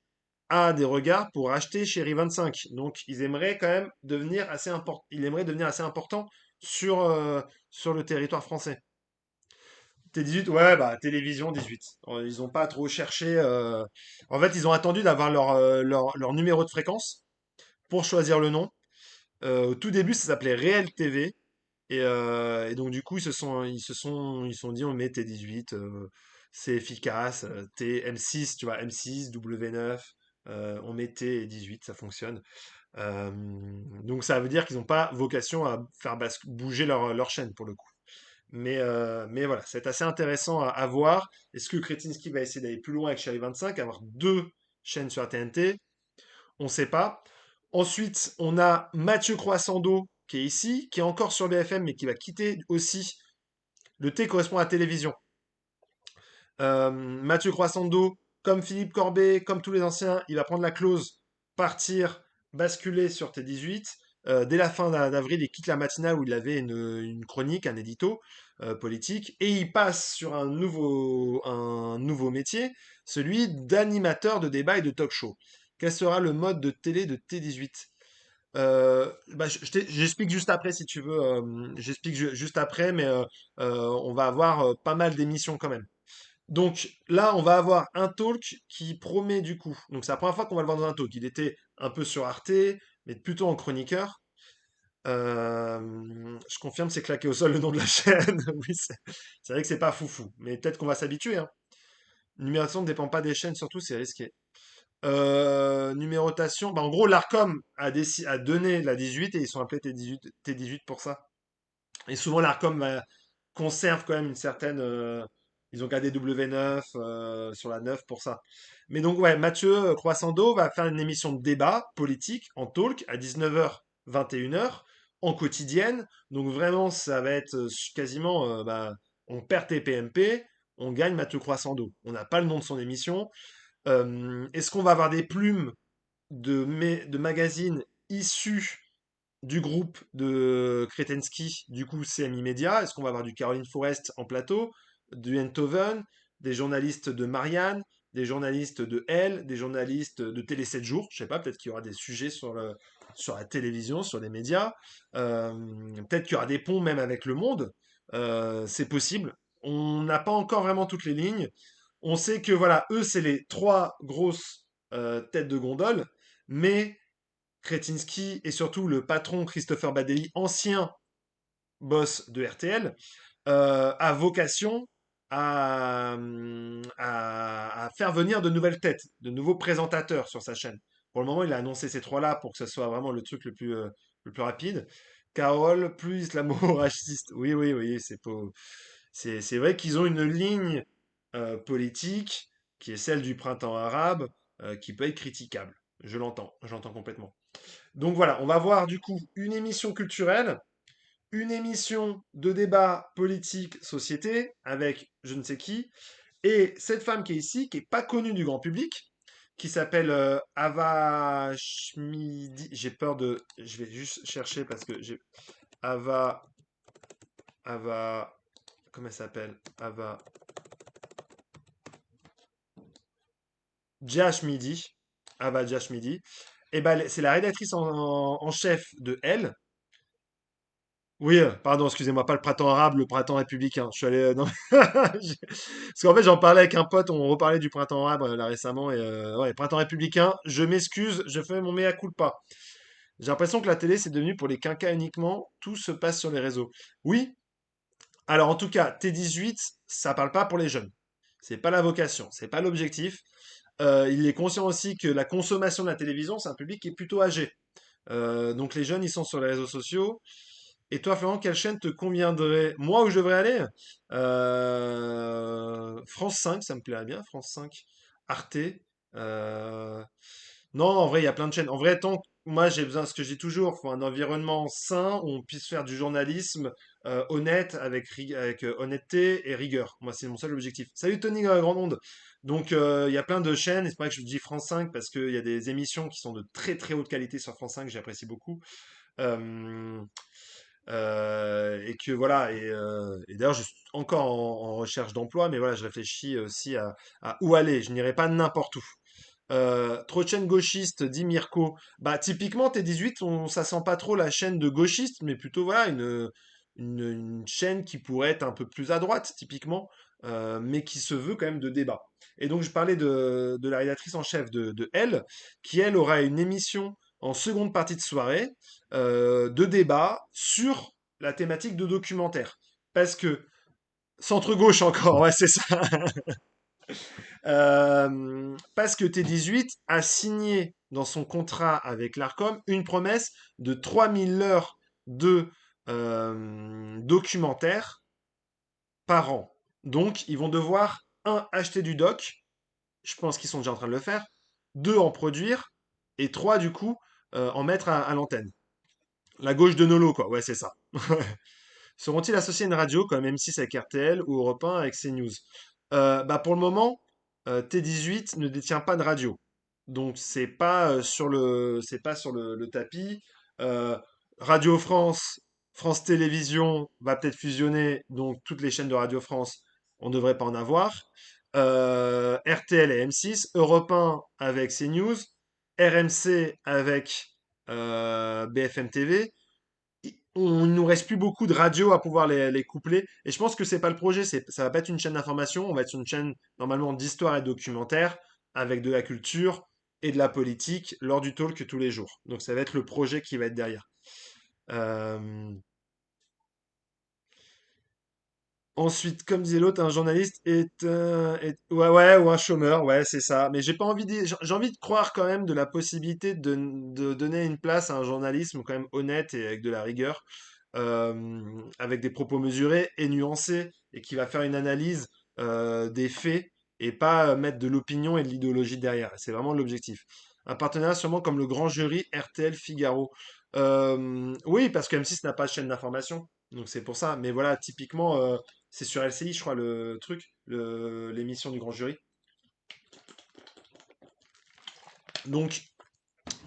a des regards pour acheter Chéri 25. Donc ils aimeraient quand même devenir assez important. Il aimerait devenir assez important sur le territoire français. T18, ouais, bah télévision 18. Ils n'ont pas trop cherché. En fait, ils ont attendu d'avoir leur numéro de fréquence pour choisir le nom. Au tout début, ça s'appelait Réel TV. Et donc, du coup, ils se sont dit, on met T18, c'est efficace. M6, tu vois, M6, W9, on met T18, ça fonctionne. Euh, donc, ça veut dire qu'ils n'ont pas vocation à faire bouger leur chaîne pour le coup. Mais voilà, c'est assez intéressant à voir. Est-ce que Kretinsky va essayer d'aller plus loin avec Chérie 25, avoir deux chaînes sur la TNT? On ne sait pas. Ensuite, on a Mathieu Croissando qui est ici, qui est encore sur BFM, mais qui va quitter aussi. Le T correspond à la télévision. Mathieu Croissando, comme Philippe Corbet, comme tous les anciens, il va prendre la clause, partir, basculer sur T18. Dès la fin d'avril, il quitte la matinale où il avait une chronique, un édito politique, et il passe sur un nouveau métier, celui d'animateur de débat et de talk show. Quel sera le mode de télé de T18? Bah, j'explique juste après si tu veux. J'explique juste après, mais on va avoir pas mal d'émissions quand même. Donc là, on va avoir un talk qui promet du coup. Donc c'est la première fois qu'on va le voir dans un talk. Il était un peu sur Arte, mais plutôt en chroniqueur. Je confirme, c'est claqué au sol le nom de la chaîne. Oui, c'est vrai que c'est pas foufou, mais peut-être qu'on va s'habituer, hein. Numération ne dépend pas des chaînes, surtout c'est risqué. Numérotation, bah en gros, l'Arcom a donné la 18 et ils sont appelés T18 pour ça. Et souvent, l'Arcom conserve quand même une certaine. Ils ont gardé W9 sur la 9 pour ça. Mais donc, ouais, Mathieu Croissando va faire une émission de débat politique en talk à 19h, 21h en quotidienne. Donc, vraiment, ça va être quasiment. Bah, on perd TPMP, on gagne Mathieu Croissando. On n'a pas le nom de son émission. Est-ce qu'on va avoir des plumes de magazines issus du groupe de Kretensky, du coup CMI Media? Est-ce qu'on va avoir du Caroline Forest en plateau, du Enthoven, des journalistes de Marianne, des journalistes de Elle, des journalistes de Télé 7 jours? Je sais pas, peut-être qu'il y aura des sujets sur la télévision, sur les médias. Euh, Peut-être qu'il y aura des ponts même avec Le Monde. C'est possible. On n'a pas encore vraiment toutes les lignes. On sait que voilà, eux, c'est les trois grosses têtes de gondole, mais Kretinsky et surtout le patron Christopher Baddeley, ancien boss de RTL, a vocation à faire venir de nouvelles têtes, de nouveaux présentateurs sur sa chaîne. Pour le moment, il a annoncé ces trois-là pour que ce soit vraiment le truc le plus rapide. Carole, plus islamo-raciste. Oui, oui, oui, c'est vrai qu'ils ont une ligne politique qui est celle du printemps arabe, qui peut être critiquable. J'entends complètement. Donc voilà, on va voir du coup une émission culturelle, une émission de débat politique société avec je ne sais qui, et cette femme qui est ici, qui est pas connue du grand public, qui s'appelle Ava Schmidi. J'ai peur de, je vais juste chercher parce que j'ai Ava, Ava, comment elle s'appelle? Ava Jashmidi, Ava Jashmidi. Et ben c'est la rédactrice en chef de Elle. Oui, pardon, excusez-moi, pas le printemps arabe, le printemps républicain. Je suis allé. Non. Parce qu'en fait, j'en parlais avec un pote, on reparlait du printemps arabe là récemment, et ouais, printemps républicain, je m'excuse, je fais mon mea culpa. J'ai l'impression que la télé, c'est devenu pour les quinquas uniquement, tout se passe sur les réseaux. Oui, alors en tout cas, T18, ça parle pas pour les jeunes. C'est pas la vocation, c'est pas l'objectif. Il est conscient aussi que la consommation de la télévision, c'est un public qui est plutôt âgé. Donc les jeunes, ils sont sur les réseaux sociaux. Et toi, Florent, quelle chaîne te conviendrait? Moi, où je devrais aller? France 5, ça me plairait bien, France 5. Arte. euh, Non, en vrai, il y a plein de chaînes. En vrai, tant que moi, j'ai besoin, ce que je dis toujours, faut un environnement sain où on puisse faire du journalisme honnête, avec honnêteté et rigueur. Moi, c'est mon seul objectif. Salut Tony Grandonde. Donc, il y a plein de chaînes. Et c'est pas que je dis France 5 parce qu'il y a des émissions qui sont de très très haute qualité sur France 5, j'apprécie beaucoup. Euh, et que voilà, et d'ailleurs, je suis encore en recherche d'emploi, mais voilà, je réfléchis aussi à où aller. Je n'irai pas n'importe où. Trop de chaîne gauchiste, dit Mirko. Bah, typiquement, T18, ça sent pas trop la chaîne de gauchiste, mais plutôt voilà, une chaîne qui pourrait être un peu plus à droite, typiquement, mais qui se veut quand même de débat. Et donc, je parlais de la rédactrice en chef de Elle, qui elle aura une émission en seconde partie de soirée de débat sur la thématique de documentaire. Parce que, centre-gauche encore, ouais, c'est ça. Parce que T18 a signé dans son contrat avec l'Arcom une promesse de 3000 heures de documentaire par an. Donc, ils vont devoir, un, acheter du doc, je pense qu'ils sont déjà en train de le faire, deux, en produire, et trois, du coup, en mettre à l'antenne. La gauche de Nolo, quoi, ouais, c'est ça. Seront-ils associés à une radio comme M6 avec RTL ou Europe 1 avec CNews? Bah pour le moment, T18 ne détient pas de radio. Donc c'est pas sur le tapis. Euh, Radio France, France Télévisions va peut-être fusionner, donc toutes les chaînes de Radio France, on ne devrait pas en avoir. RTL et M6, Europe 1 avec CNews, RMC avec BFM TV. Il nous reste plus beaucoup de radios à pouvoir les coupler. Et je pense que c'est pas le projet. Ça va pas être une chaîne d'information. On va être sur une chaîne normalement d'histoire et de documentaire avec de la culture et de la politique lors du talk tous les jours. Donc ça va être le projet qui va être derrière. Euh, Ensuite, comme disait l'autre, un journaliste ouais, ouais, ou un chômeur, ouais, c'est ça. Mais j'ai pas envie j'ai envie de croire quand même de la possibilité de donner une place à un journalisme quand même honnête et avec de la rigueur, avec des propos mesurés et nuancés, et qui va faire une analyse des faits et pas mettre de l'opinion et de l'idéologie derrière. C'est vraiment l'objectif. Un partenariat sûrement comme le Grand Jury, RTL, Figaro. Oui, parce que M6 n'a pas de chaîne d'information. Donc c'est pour ça. Mais voilà, typiquement, c'est sur LCI, je crois, le truc, l'émission du grand jury. Donc,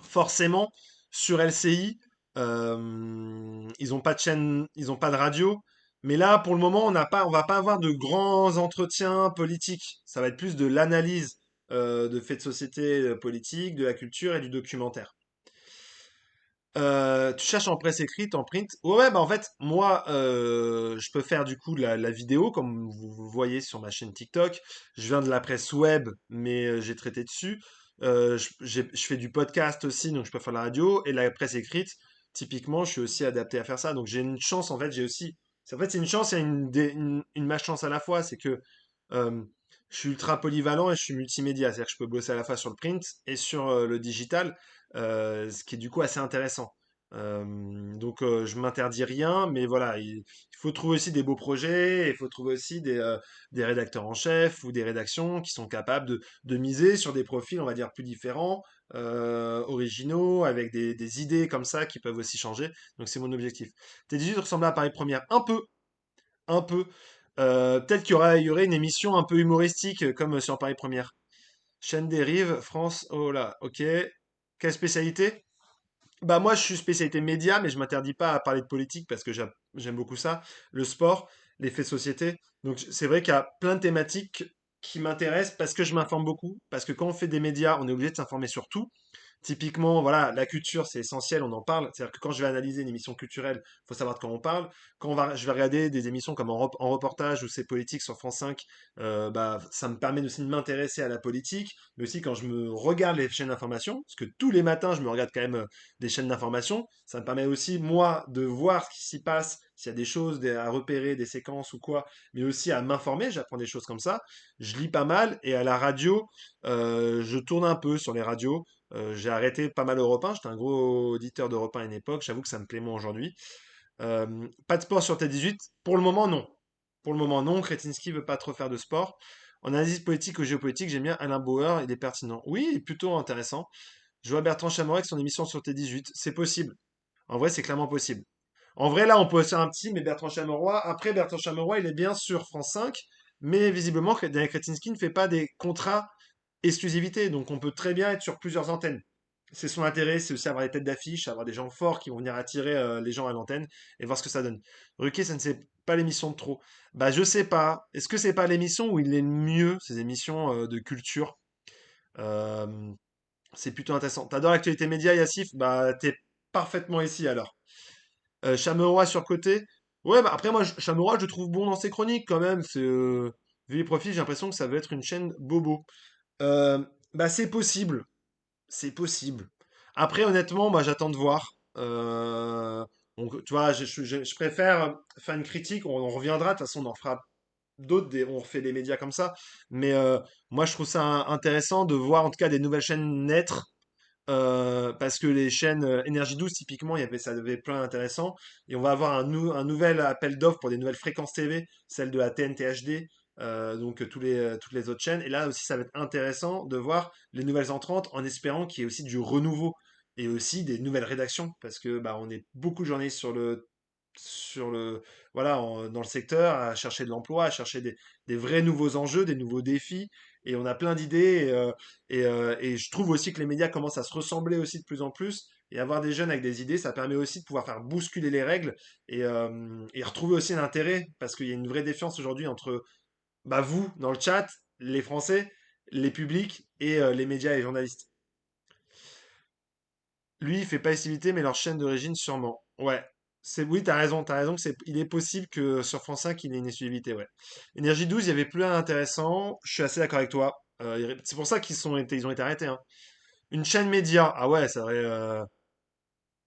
forcément, sur LCI, ils n'ont pas de chaîne, ils n'ont pas de radio. Mais là, pour le moment, on va pas avoir de grands entretiens politiques. Ça va être plus de l'analyse de faits de société politique, de la culture et du documentaire. Tu cherches en presse écrite, en print. Ouais, ouais, bah en fait, moi, je peux faire du coup la vidéo, comme vous voyez sur ma chaîne TikTok. Je viens de la presse web, mais j'ai traité dessus. Je fais du podcast aussi, donc je peux faire la radio. Et la presse écrite, typiquement, je suis aussi adapté à faire ça. Donc j'ai une chance, en fait, j'ai aussi. En fait, c'est une chance et une malchance à la fois. C'est que euh, je suis ultra polyvalent et je suis multimédia. C'est-à-dire que je peux bosser à la fois sur le print et sur le digital, ce qui est du coup assez intéressant. Donc je m'interdis rien, mais voilà, il faut trouver aussi des beaux projets, il faut trouver aussi des rédacteurs en chef ou des rédactions qui sont capables de miser sur des profils, on va dire, plus différents, originaux, avec des idées comme ça qui peuvent aussi changer. Donc c'est mon objectif. T18 ressemble à Paris Première un peu, un peu. Peut-être il y aurait une émission un peu humoristique comme sur Paris Première. Chaîne Dérive, France, oh là, ok. Quelle spécialité? Bah moi je suis spécialité média, mais je m'interdis pas à parler de politique parce que j'aime beaucoup ça, le sport, les faits de société. Donc c'est vrai qu'il y a plein de thématiques qui m'intéressent parce que je m'informe beaucoup, parce que quand on fait des médias, on est obligé de s'informer sur tout. Typiquement, voilà, la culture, c'est essentiel, on en parle. C'est-à-dire que quand je vais analyser une émission culturelle, il faut savoir de quoi on parle. Je vais regarder des émissions comme en reportage ou c'est politique sur France 5, bah, ça me permet aussi de m'intéresser à la politique, mais aussi quand je me regarde les chaînes d'information, parce que tous les matins, je me regarde quand même des chaînes d'information, ça me permet aussi, moi, de voir ce qui s'y passe, s'il y a des choses à repérer, des séquences ou quoi, mais aussi à m'informer, j'apprends des choses comme ça. Je lis pas mal, et à la radio, je tourne un peu sur les radios. J'ai arrêté pas mal Europe 1, j'étais un gros auditeur d'Europe 1 à une époque, j'avoue que ça me plaît moins aujourd'hui. Pas de sport sur T18, pour le moment non. Pour le moment non, Kretinsky veut pas trop faire de sport. En analyse politique ou géopolitique, j'aime bien Alain Bauer, il est pertinent. Oui, il est plutôt intéressant. Je vois Bertrand Chameroy avec son émission sur T18, c'est possible. En vrai, c'est clairement possible. En vrai, là, on peut faire un petit, mais Bertrand Chameroy, après Bertrand Chameroy, il est bien sur France 5, mais visiblement, Daniel Kretinsky ne fait pas des contrats exclusivité, donc on peut très bien être sur plusieurs antennes. C'est son intérêt, c'est aussi avoir des têtes d'affiche, avoir des gens forts qui vont venir attirer les gens à l'antenne et voir ce que ça donne. Ruquier, ça ne c'est pas l'émission de trop. Bah je sais pas. Est-ce que c'est pas l'émission où il est le mieux, ces émissions de culture? Euh, c'est plutôt intéressant. T'adores l'actualité média, Yassif? Bah t'es parfaitement ici alors. Chameroy sur côté. Ouais, bah après moi, Chameroy, je le trouve bon dans ses chroniques quand même. Vu les profils, j'ai l'impression que ça va être une chaîne bobo. Euh, Bah c'est possible. C'est possible. Après, honnêtement, moi, j'attends de voir. Donc, tu vois, je préfère faire une critique. On reviendra. De toute façon, on en fera d'autres. On refait des médias comme ça. Mais moi, je trouve ça intéressant de voir, en tout cas, des nouvelles chaînes naître. Parce que les chaînes Énergie 12, typiquement, ça devait être plein d'intéressant. Et on va avoir un nouvel appel d'offres pour des nouvelles fréquences TV, celle de la TNT HD, donc toutes les autres chaînes. Et là aussi, ça va être intéressant de voir les nouvelles entrantes en espérant qu'il y ait aussi du renouveau et aussi des nouvelles rédactions parce que bah, on est beaucoup de journalistes sur le, voilà, dans le secteur, à chercher de l'emploi, à chercher des vrais nouveaux enjeux, des nouveaux défis. Et on a plein d'idées. Et je trouve aussi que les médias commencent à se ressembler aussi de plus en plus. Et avoir des jeunes avec des idées, ça permet aussi de pouvoir faire bousculer les règles et retrouver aussi un intérêt. Parce qu'il y a une vraie défiance aujourd'hui entre bah, vous, dans le chat, les Français, les publics et les médias et les journalistes. Lui, il fait pas estivité, mais leur chaîne d'origine, sûrement. Ouais. Oui, t'as raison que il est possible que sur France 5, il ait une exclusivité, ouais. Énergie 12, il y avait plus rien d'intéressant. Je suis assez d'accord avec toi. C'est pour ça ils ont été arrêtés, hein. Une chaîne média. Ah ouais, ça aurait,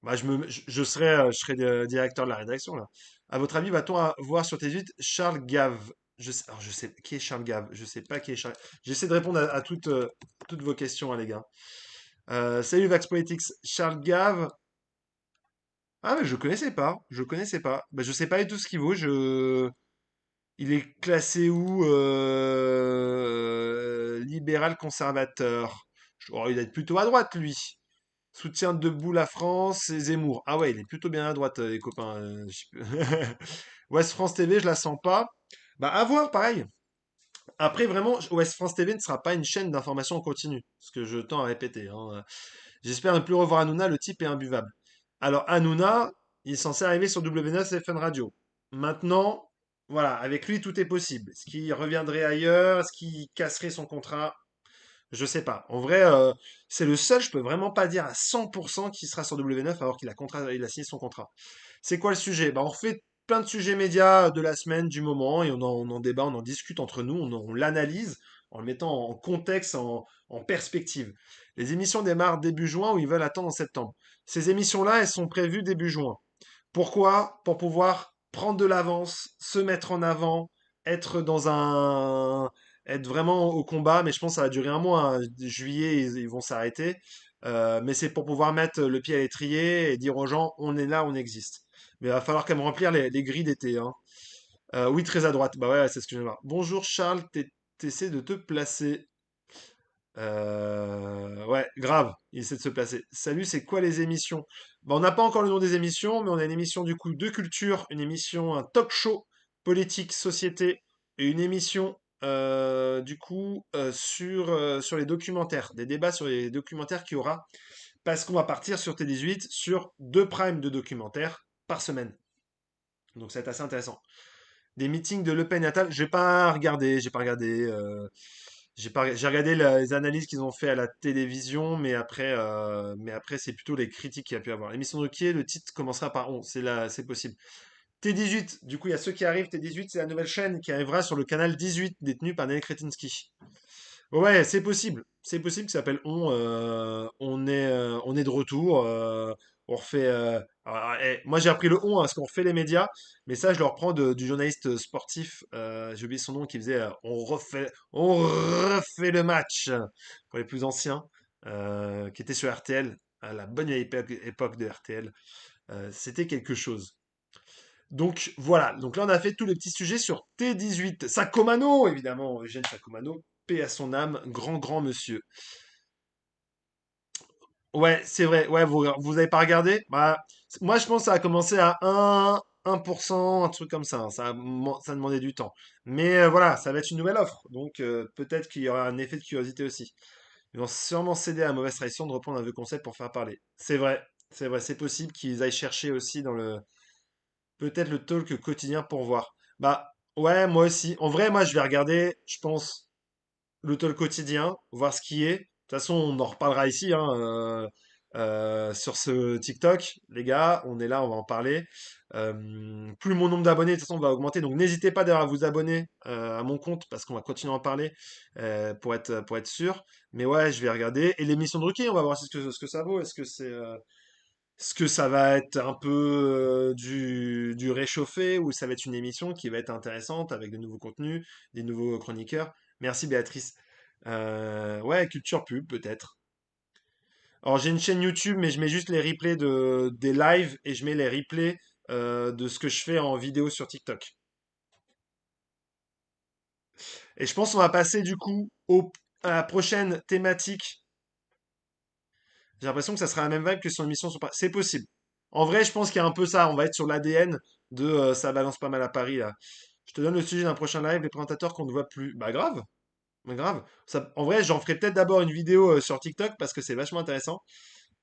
bah, je serais directeur de la rédaction, là. À votre avis, va-t-on voir sur tes 8 Charles Gave? Alors, je sais, qui est Charles Gave? Je sais pas qui est Charles. J'essaie de répondre à toutes vos questions, hein, les gars. Salut Vax Politics. Charles Gave. Ah, mais je connaissais pas. Je connaissais pas. Bah, je sais pas du tout ce qu'il vaut. Il est classé où? Libéral conservateur. Oh, il doit être plutôt à droite, lui. Soutien debout la France et Zemmour. Ah ouais, il est plutôt bien à droite, les copains. Ouest France TV, je la sens pas. Bah, à voir, pareil. Après, vraiment, Ouest France TV ne sera pas une chaîne d'information en continu. Ce que je tends à répéter, hein. J'espère ne plus revoir Hanouna, le type est imbuvable. Alors, Hanouna, il est censé arriver sur W9 et Fun Radio. Maintenant, voilà, avec lui, tout est possible. Est-ce qu'il reviendrait ailleurs? Est-ce qu'il casserait son contrat? Je sais pas. En vrai, c'est le seul, je peux vraiment pas dire à 100% qu'il sera sur W9 alors il a signé son contrat. C'est quoi le sujet? Bah, on refait plein de sujets médias de la semaine, du moment, et on en débat, on en discute entre nous, on l'analyse en le mettant en contexte, en perspective. Les émissions démarrent début juin ou ils veulent attendre en septembre. Ces émissions-là, elles sont prévues début juin. Pourquoi? Pour pouvoir prendre de l'avance, se mettre en avant, être dans un, être vraiment au combat. Mais je pense que ça va durer un mois, hein. Juillet, ils vont s'arrêter. Mais c'est pour pouvoir mettre le pied à l'étrier et dire aux gens, on est là, on existe. Mais il va falloir quand même remplir les grilles d'été, hein. Oui, très à droite. Bah ouais, c'est ce que je viens de voir. Bonjour Charles, t'essaies de te placer. Ouais, grave, il essaie de se placer. Salut, c'est quoi les émissions? Bah, on n'a pas encore le nom des émissions, mais on a une émission du coup de culture, une émission, un talk show politique, société, et une émission du coup sur les documentaires, des débats sur les documentaires qu'il y aura, parce qu'on va partir sur T18 sur 2 primes de documentaires par semaine. Donc ça va être assez intéressant. Des meetings de Le Pen et Attal, j'ai pas regardé. J'ai regardé les analyses qu'ils ont fait à la télévision, mais après c'est plutôt les critiques qu'il y a pu avoir. L'émission de Ruquier, le titre commencera par on, c'est possible. T18, du coup il y a ceux qui arrivent. T18, c'est la nouvelle chaîne qui arrivera sur le canal 18 détenu par Daniel Kretinsky. Ouais, c'est possible que ça s'appelle on est de retour. On refait. Moi j'ai appris le on hein, parce qu'on refait les médias, mais ça je le reprends du journaliste sportif. J'ai oublié son nom qui faisait on refait le match pour les plus anciens, qui était sur RTL à la bonne vieille époque de RTL. C'était quelque chose. Donc voilà, donc là on a fait tous les petits sujets sur T18. Sacomano, évidemment, Eugène Sacomano, paix à son âme, grand grand monsieur. Ouais, c'est vrai, ouais, vous avez pas regardé? Bah, moi je pense que ça a commencé à 1%, un truc comme ça, hein. Ça demandait du temps. Mais voilà, ça va être une nouvelle offre, donc peut-être qu'il y aura un effet de curiosité aussi. Ils vont sûrement céder à la mauvaise tradition de reprendre un vieux concept pour faire parler. C'est vrai, c'est possible qu'ils aillent chercher aussi dans le peut-être le talk quotidien pour voir. Bah ouais, moi aussi. En vrai, moi je vais regarder, je pense, le talk quotidien, voir ce qui est. De toute façon, on en reparlera ici, hein, sur ce TikTok, les gars. On est là, on va en parler. Plus mon nombre d'abonnés, de toute façon, va augmenter. Donc n'hésitez pas d'ailleurs à vous abonner à mon compte parce qu'on va continuer à en parler pour être sûr. Mais ouais, je vais regarder. Et l'émission de Ruquier, on va voir ce que ça vaut. Est-ce que ça va être un peu du réchauffé ou ça va être une émission qui va être intéressante avec de nouveaux contenus, des nouveaux chroniqueurs? Merci Béatrice. Ouais, culture pub peut-être. Alors j'ai une chaîne YouTube, mais je mets juste les replays des lives et je mets les replays de ce que je fais en vidéo sur TikTok. Et je pense qu'on va passer du coup à la prochaine thématique. J'ai l'impression que ça sera la même vibe que sur l'émission sur. C'est possible. En vrai, je pense qu'il y a un peu ça. On va être sur l'ADN de ça balance pas mal à Paris, là. Je te donne le sujet d'un prochain live, les présentateurs qu'on ne voit plus. Bah grave, mais grave. En vrai, j'en ferai peut-être d'abord une vidéo sur TikTok parce que c'est vachement intéressant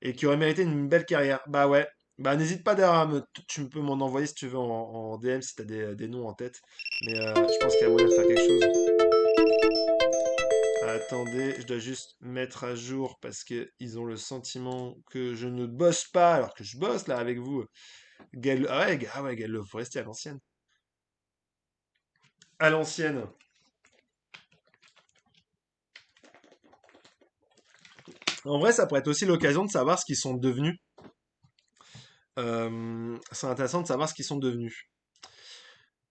et qui aurait mérité une belle carrière. Bah ouais. Bah n'hésite pas d'ailleurs tu peux m'en envoyer si tu veux en DM si t'as des noms en tête. Mais je pense qu'il y a moyen de faire quelque chose. Attendez, je dois juste mettre à jour parce que ils ont le sentiment que je ne bosse pas alors que je bosse là avec vous. Gaël Le Forestier à l'ancienne. À l'ancienne. En vrai, ça pourrait être aussi l'occasion de savoir ce qu'ils sont devenus. C'est intéressant de savoir ce qu'ils sont devenus.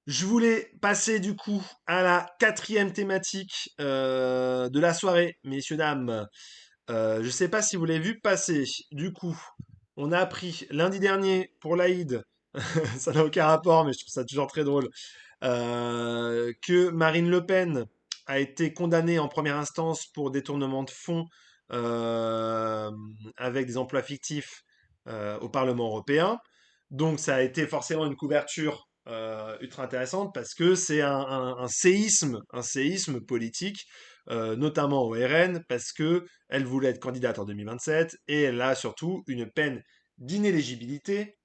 Je voulais passer du coup à la quatrième thématique de la soirée, messieurs, dames. Je ne sais pas si vous l'avez vu passer. Du coup, on a appris lundi dernier pour l'Aïd, ça n'a aucun rapport, mais je trouve ça toujours très drôle, que Marine Le Pen a été condamnée en première instance pour détournement de fonds euh, avec des emplois fictifs au Parlement européen. Donc ça a été forcément une couverture ultra intéressante parce que c'est un séisme politique, notamment au RN, parce que elle voulait être candidate en 2027 et elle a surtout une peine d'inéligibilité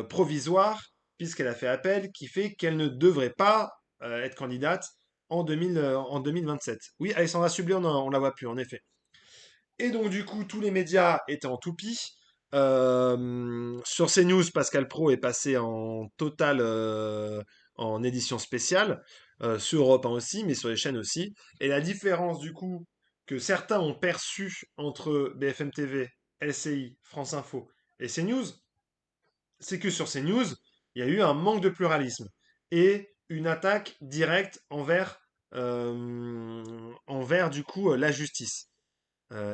provisoire, puisqu'elle a fait appel, qui fait qu'elle ne devrait pas être candidate en 2027. Oui, Alexandra Sublet, on la voit plus, en effet. Et donc, du coup, tous les médias étaient en toupie. Sur CNews, Pascal Pro est passé en total en édition spéciale, sur Europe 1 aussi, mais sur les chaînes aussi. Et la différence, du coup, que certains ont perçue entre BFM TV, LCI, France Info et CNews, c'est que sur CNews, il y a eu un manque de pluralisme et une attaque directe envers du coup la justice.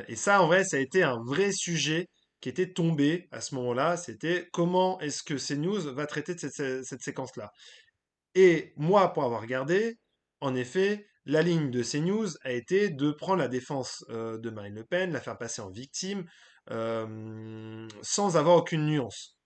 Et ça, en vrai, ça a été un vrai sujet qui était tombé à ce moment-là. C'était comment est-ce que CNews va traiter de cette séquence-là. Et moi, pour avoir regardé, en effet, la ligne de CNews a été de prendre la défense de Marine Le Pen, la faire passer en victime, sans avoir aucune nuance.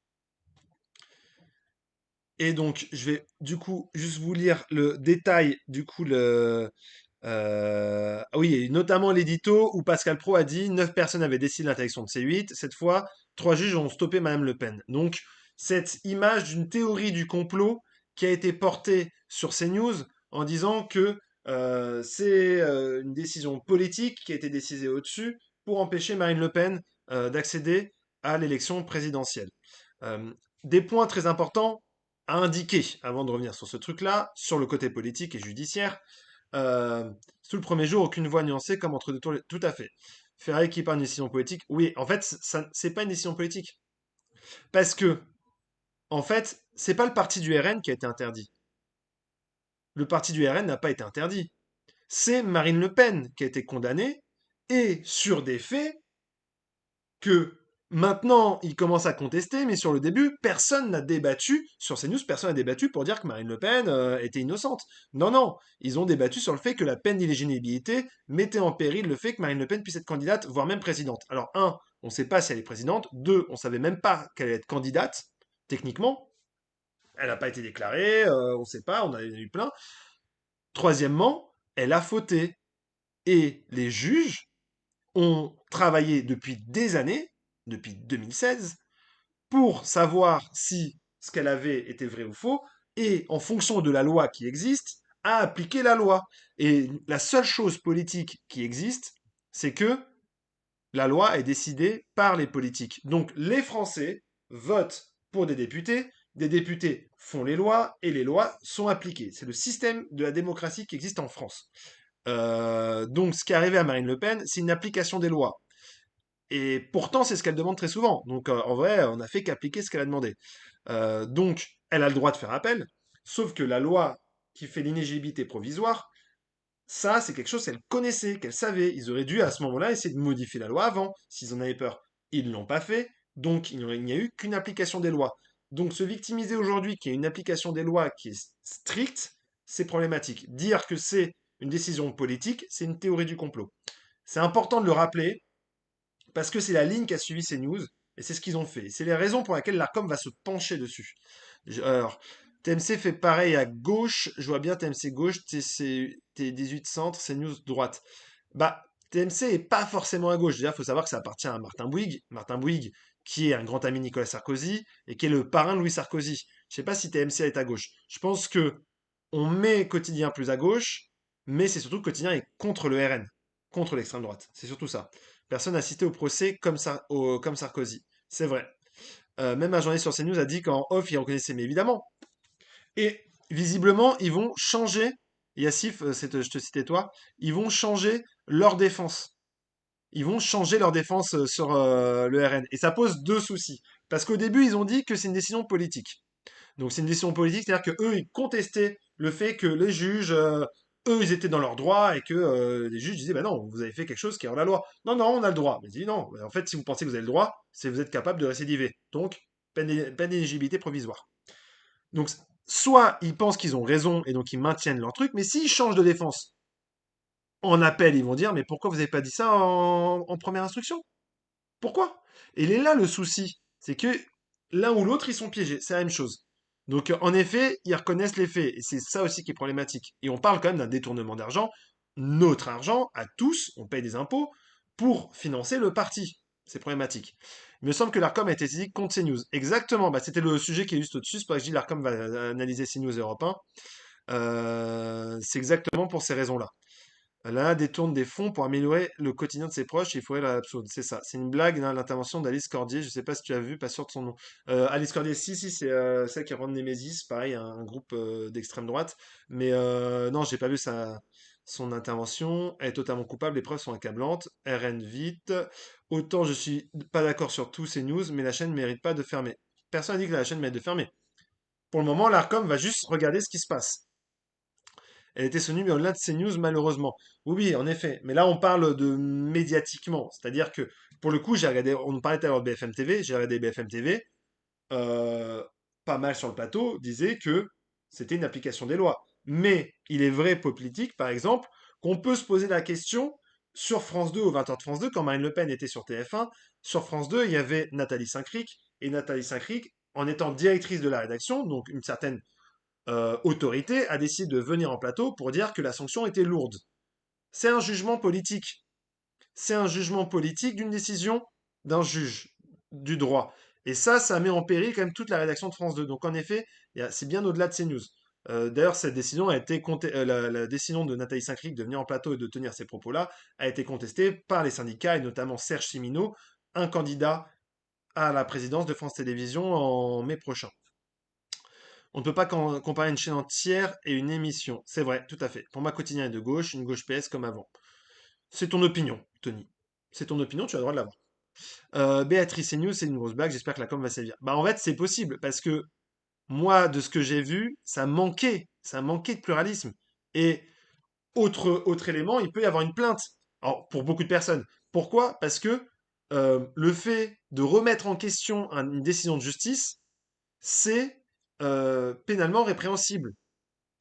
Et donc, je vais du coup juste vous lire le détail, du coup, oui, et notamment l'édito où Pascal Pro a dit 9 personnes avaient décidé l'interdiction de C8. Cette fois, 3 juges ont stoppé Madame Le Pen. Donc, cette image d'une théorie du complot qui a été portée sur CNews en disant que c'est une décision politique qui a été décidée au-dessus pour empêcher Marine Le Pen d'accéder à l'élection présidentielle. Euh, des points très importants à indiquer avant de revenir sur ce truc-là, sur le côté politique et judiciaire. Sous le premier jour, aucune voix nuancée comme entre deux tours. Tout à fait. Ferrari qui parle d'une décision politique. Oui, en fait, ça, c'est pas une décision politique. Parce que, en fait, c'est pas le parti du RN qui a été interdit. Le parti du RN n'a pas été interdit. C'est Marine Le Pen qui a été condamnée et sur des faits que maintenant il commence à contester, mais sur le début, personne n'a débattu, sur CNews, personne n'a débattu pour dire que Marine Le Pen était innocente. Non, non, ils ont débattu sur le fait que la peine d'illégibilité mettait en péril le fait que Marine Le Pen puisse être candidate, voire même présidente. Alors, un, on ne sait pas si elle est présidente. Deux, on ne savait même pas qu'elle allait être candidate, techniquement. Elle n'a pas été déclarée, on ne sait pas, on a eu plein. Troisièmement, elle a fauté. Et les juges ont travaillé depuis des années, depuis 2016, pour savoir si ce qu'elle avait était vrai ou faux, et en fonction de la loi qui existe, à appliquer la loi. Et la seule chose politique qui existe, c'est que la loi est décidée par les politiques. Donc les Français votent pour des députés font les lois, et les lois sont appliquées. C'est le système de la démocratie qui existe en France. Donc ce qui est arrivé à Marine Le Pen, c'est une application des lois. Et pourtant, c'est ce qu'elle demande très souvent. Donc, en vrai, on n'a fait qu'appliquer ce qu'elle a demandé. Donc, elle a le droit de faire appel, sauf que la loi qui fait l'inéligibilité provisoire, ça, c'est quelque chose qu'elle connaissait, qu'elle savait. Ils auraient dû, à ce moment-là, essayer de modifier la loi avant, s'ils en avaient peur. Ils ne l'ont pas fait, donc il n'y a eu qu'une application des lois. Donc, se victimiser aujourd'hui qu'il y a une application des lois qui est stricte, c'est problématique. Dire que c'est une décision politique, c'est une théorie du complot. C'est important de le rappeler, parce que c'est la ligne qu'a suivi CNews. Et c'est ce qu'ils ont fait. C'est les raisons pour lesquelles l'ARCOM va se pencher dessus. Alors, TMC fait pareil à gauche. Je vois bien TMC gauche, T18 centre, CNews droite. Bah, TMC est pas forcément à gauche. Déjà, il faut savoir que ça appartient à Martin Bouygues. Martin Bouygues, qui est un grand ami de Nicolas Sarkozy et qui est le parrain de Louis Sarkozy. Je sais pas si TMC est à gauche. Je pense que on met Quotidien plus à gauche, mais c'est surtout que Quotidien est contre le RN, contre l'extrême droite. C'est surtout ça. Personne n'a cité au procès comme Sarkozy. C'est vrai. Même un journaliste sur CNews a dit qu'en off, il reconnaissait, mais évidemment. Et visiblement, ils vont changer, Yassif, je te citais toi, ils vont changer leur défense. Ils vont changer leur défense sur le RN. Et ça pose deux soucis. Parce qu'au début, ils ont dit que c'est une décision politique. Donc c'est une décision politique, c'est-à-dire qu'eux, ils contestaient le fait que les juges, eux, ils étaient dans leur droit et que les juges disaient, bah non, vous avez fait quelque chose qui est hors la loi. Non, non, on a le droit. Mais ils disent, non, en fait, si vous pensez que vous avez le droit, c'est que vous êtes capable de récidiver. Donc, peine d'éligibilité provisoire. Donc, soit ils pensent qu'ils ont raison et donc ils maintiennent leur truc, mais s'ils changent de défense en appel, ils vont dire, mais pourquoi vous n'avez pas dit ça en première instruction? Pourquoi? Et il est là le souci, c'est que l'un ou l'autre, ils sont piégés, c'est la même chose. Donc en effet, ils reconnaissent les faits, et c'est ça aussi qui est problématique. Et on parle quand même d'un détournement d'argent, notre argent, à tous, on paye des impôts, pour financer le parti. C'est problématique. Il me semble que l'ARCOM a été saisi contre CNews. Exactement, bah, c'était le sujet qui est juste au-dessus, c'est pour ça que je dis l'ARCOM va analyser CNews et Europe 1. C'est exactement pour ces raisons-là. Là, détourne des fonds pour améliorer le quotidien de ses proches, il faudrait l'absurde. C'est ça. C'est une blague, hein, l'intervention d'Alice Cordier. Je sais pas si tu as vu, pas sûr de son nom. Alice Cordier, si, c'est celle qui rend Némésis, pareil, un groupe d'extrême droite. Mais non, j'ai pas vu son intervention. Elle est totalement coupable, les preuves sont accablantes. RN vite. Autant je suis pas d'accord sur tous ces news, mais la chaîne ne mérite pas de fermer. Personne n'a dit que la chaîne mérite de fermer. Pour le moment, l'ARCOM va juste regarder ce qui se passe. Elle était soutenue, mais au-delà de ces news, malheureusement. Oui, oui, en effet. Mais là, on parle de médiatiquement. C'est-à-dire que, pour le coup, j'ai regardé, on parlait tout à l'heure de BFM TV, j'ai regardé BFM TV, euh, pas mal sur le plateau, disait que c'était une application des lois. Mais il est vrai, politique, par exemple, qu'on peut se poser la question sur France 2, au 20h de France 2, quand Marine Le Pen était sur TF1, sur France 2, il y avait Nathalie Saint-Cric, et Nathalie Saint-Cric, en étant directrice de la rédaction, donc une certaine autorité a décidé de venir en plateau pour dire que la sanction était lourde. C'est un jugement politique. C'est un jugement politique d'une décision d'un juge du droit. Et ça met en péril quand même toute la rédaction de France 2. Donc en effet, c'est bien au-delà de ces news. D'ailleurs, cette décision a été la décision de Nathalie Saint-Cric de venir en plateau et de tenir ces propos-là a été contestée par les syndicats et notamment Serge Siminot, un candidat à la présidence de France Télévisions en mai prochain. On ne peut pas comparer une chaîne entière et une émission. C'est vrai, tout à fait. Pour moi, quotidien est de gauche, une gauche PS comme avant. C'est ton opinion, Tony. C'est ton opinion, tu as le droit de l'avoir. Béatrice et News, c'est une grosse blague, j'espère que la com va sévir. Bah en fait, c'est possible, parce que moi, de ce que j'ai vu, ça manquait de pluralisme. Et autre élément, il peut y avoir une plainte. Alors, pour beaucoup de personnes. Pourquoi? Parce que le fait de remettre en question une décision de justice, c'est pénalement répréhensible.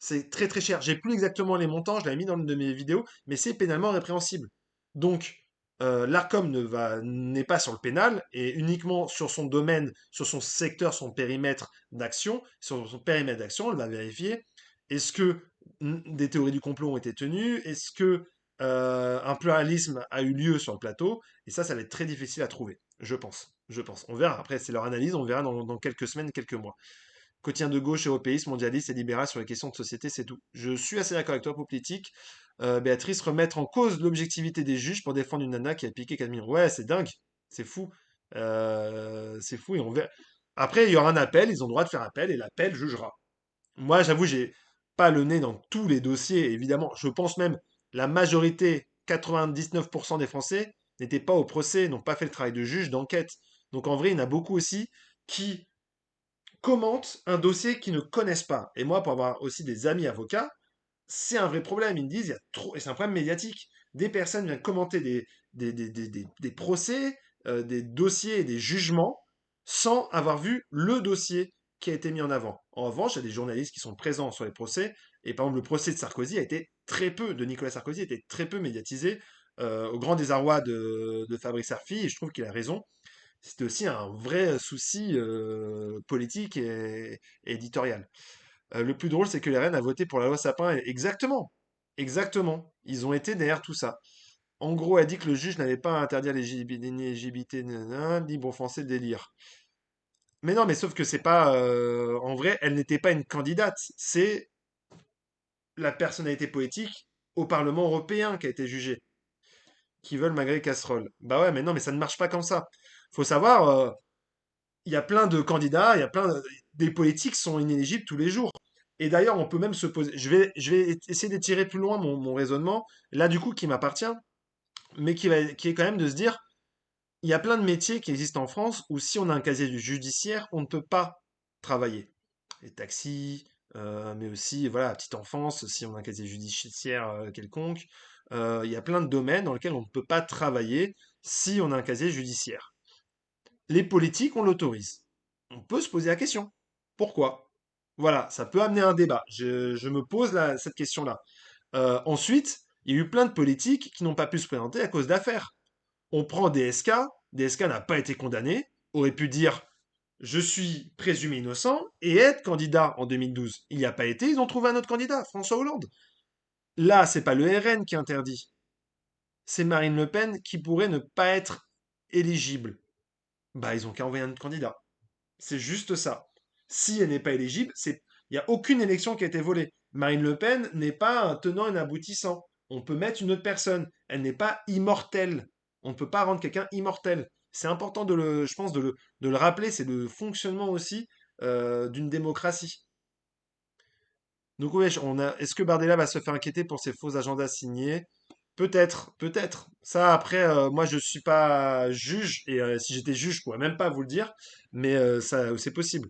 C'est très très cher. J'ai plus exactement les montants, je l'avais mis dans une de mes vidéos, mais c'est pénalement répréhensible. Donc, l'ARCOM n'est pas sur le pénal et uniquement sur son domaine, sur son secteur, son périmètre d'action. Sur son périmètre d'action, elle va vérifier est-ce que des théories du complot ont été tenues, est-ce que un pluralisme a eu lieu sur le plateau, et ça va être très difficile à trouver, je pense. Je pense. On verra. Après, c'est leur analyse, on verra dans quelques semaines, quelques mois. Quotidien de gauche, européiste, mondialiste et libéral sur les questions de société, c'est tout. Je suis assez d'accord avec toi pour politique. Béatrice, remettre en cause l'objectivité des juges pour défendre une nana qui a piqué 4 millions. Ouais, c'est dingue. C'est fou. C'est fou et on verra. Après, il y aura un appel, ils ont le droit de faire appel et l'appel jugera. Moi, j'avoue, j'ai pas le nez dans tous les dossiers, évidemment. Je pense même la majorité, 99% des Français, n'étaient pas au procès, n'ont pas fait le travail de juge, d'enquête. Donc en vrai, il y en a beaucoup aussi qui commentent un dossier qu'ils ne connaissent pas. Et moi, pour avoir aussi des amis avocats, c'est un vrai problème. Ils me disent, il y a trop, et c'est un problème médiatique. Des personnes viennent commenter des procès, des dossiers et des jugements sans avoir vu le dossier qui a été mis en avant. En revanche, il y a des journalistes qui sont présents sur les procès. Et par exemple, le procès de Sarkozy a été très peu, de Nicolas Sarkozy, a été très peu médiatisé, au grand désarroi de Fabrice Arfi, et je trouve qu'il a raison. c'était aussi un vrai souci politique et éditorial. Le plus drôle, c'est que les Rennes a voté pour la loi Sapin. Exactement. Exactement. Ils ont été derrière tout ça. En gros, elle dit que le juge n'avait pas à interdire les LGBT, nanana, libre offensé, délire. Mais non, mais sauf que c'est pas. En vrai, elle n'était pas une candidate. C'est la personnalité politique au Parlement européen qui a été jugée, qui veulent malgré casserole. Bah ouais, mais non, mais ça ne marche pas comme ça. Faut savoir, il y a plein de candidats, il y a des politiques sont inéligibles tous les jours. Et d'ailleurs, on peut même se poser. Je vais essayer d'étirer plus loin mon raisonnement, là du coup qui m'appartient, mais qui est quand même de se dire, il y a plein de métiers qui existent en France où si on a un casier du judiciaire, on ne peut pas travailler. Les taxis, mais aussi, voilà, la petite enfance, si on a un casier judiciaire quelconque. Il y a plein de domaines dans lesquels on ne peut pas travailler si on a un casier judiciaire. Les politiques, on l'autorise. On peut se poser la question. Pourquoi? Voilà, ça peut amener un débat. Je me pose cette question-là. Ensuite, il y a eu plein de politiques qui n'ont pas pu se présenter à cause d'affaires. On prend DSK, DSK n'a pas été condamné, aurait pu dire je suis présumé innocent et être candidat en 2012. Il n'y a pas été, ils ont trouvé un autre candidat, François Hollande. Là, c'est pas le RN qui interdit, c'est Marine Le Pen qui pourrait ne pas être éligible. Bah, ils ont qu'à envoyer un autre candidat. C'est juste ça. Si elle n'est pas éligible, il n'y a aucune élection qui a été volée. Marine Le Pen n'est pas un tenant et un aboutissant. On peut mettre une autre personne. Elle n'est pas immortelle. On ne peut pas rendre quelqu'un immortel. C'est important je pense, de le rappeler. C'est le fonctionnement aussi d'une démocratie. Donc ouais, est-ce que Bardella va se faire inquiéter pour ses faux agendas signés? Peut-être, peut-être. Ça, après, moi, je suis pas juge, et si j'étais juge, je pourrais même pas vous le dire, mais ça, c'est possible.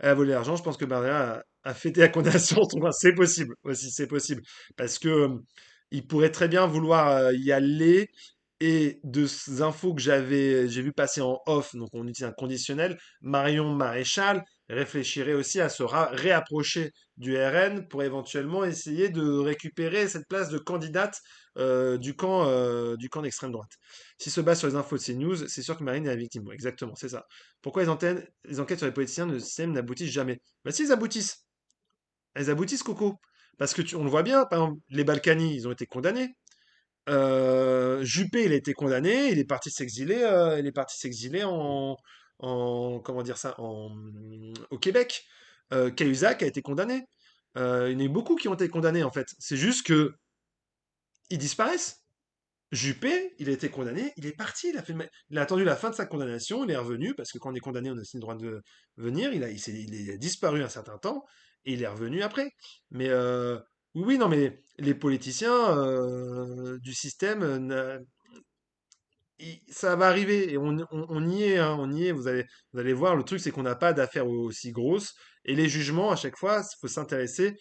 Elle a volé l'argent, je pense que Bardella a fêté la condamnation, c'est possible, aussi, c'est possible. Parce que il pourrait très bien vouloir y aller, et de ces infos que j'ai vu passer en off, donc on utilise un conditionnel, Marion Maréchal réfléchirait aussi à se réapprocher du RN pour éventuellement essayer de récupérer cette place de candidate du camp d'extrême droite. S'il se base sur les infos de CNews, c'est sûr que Marine est la victime. Ouais, exactement, c'est ça. Pourquoi les enquêtes sur les politiciens de système n'aboutissent jamais? Bah si, elles aboutissent. Elles aboutissent, Coco. Parce que on le voit bien, par exemple, les Balkany, ils ont été condamnés. Juppé, il a été condamné, il est parti s'exiler comment dire ça, au Québec. Cahuzac a été condamné. Il y en a eu beaucoup qui ont été condamnés en fait. C'est juste que ils disparaissent. Juppé, il a été condamné, il est parti, il a attendu la fin de sa condamnation, il est revenu, parce que quand on est condamné, on a aussi le droit de venir, il a disparu un certain temps, et il est revenu après. Mais oui, oui, non, mais les politiciens du système, ça va arriver, et on y est, hein, on y est, vous allez voir, le truc c'est qu'on n'a pas d'affaires aussi grosses, et les jugements, à chaque fois, il faut s'intéresser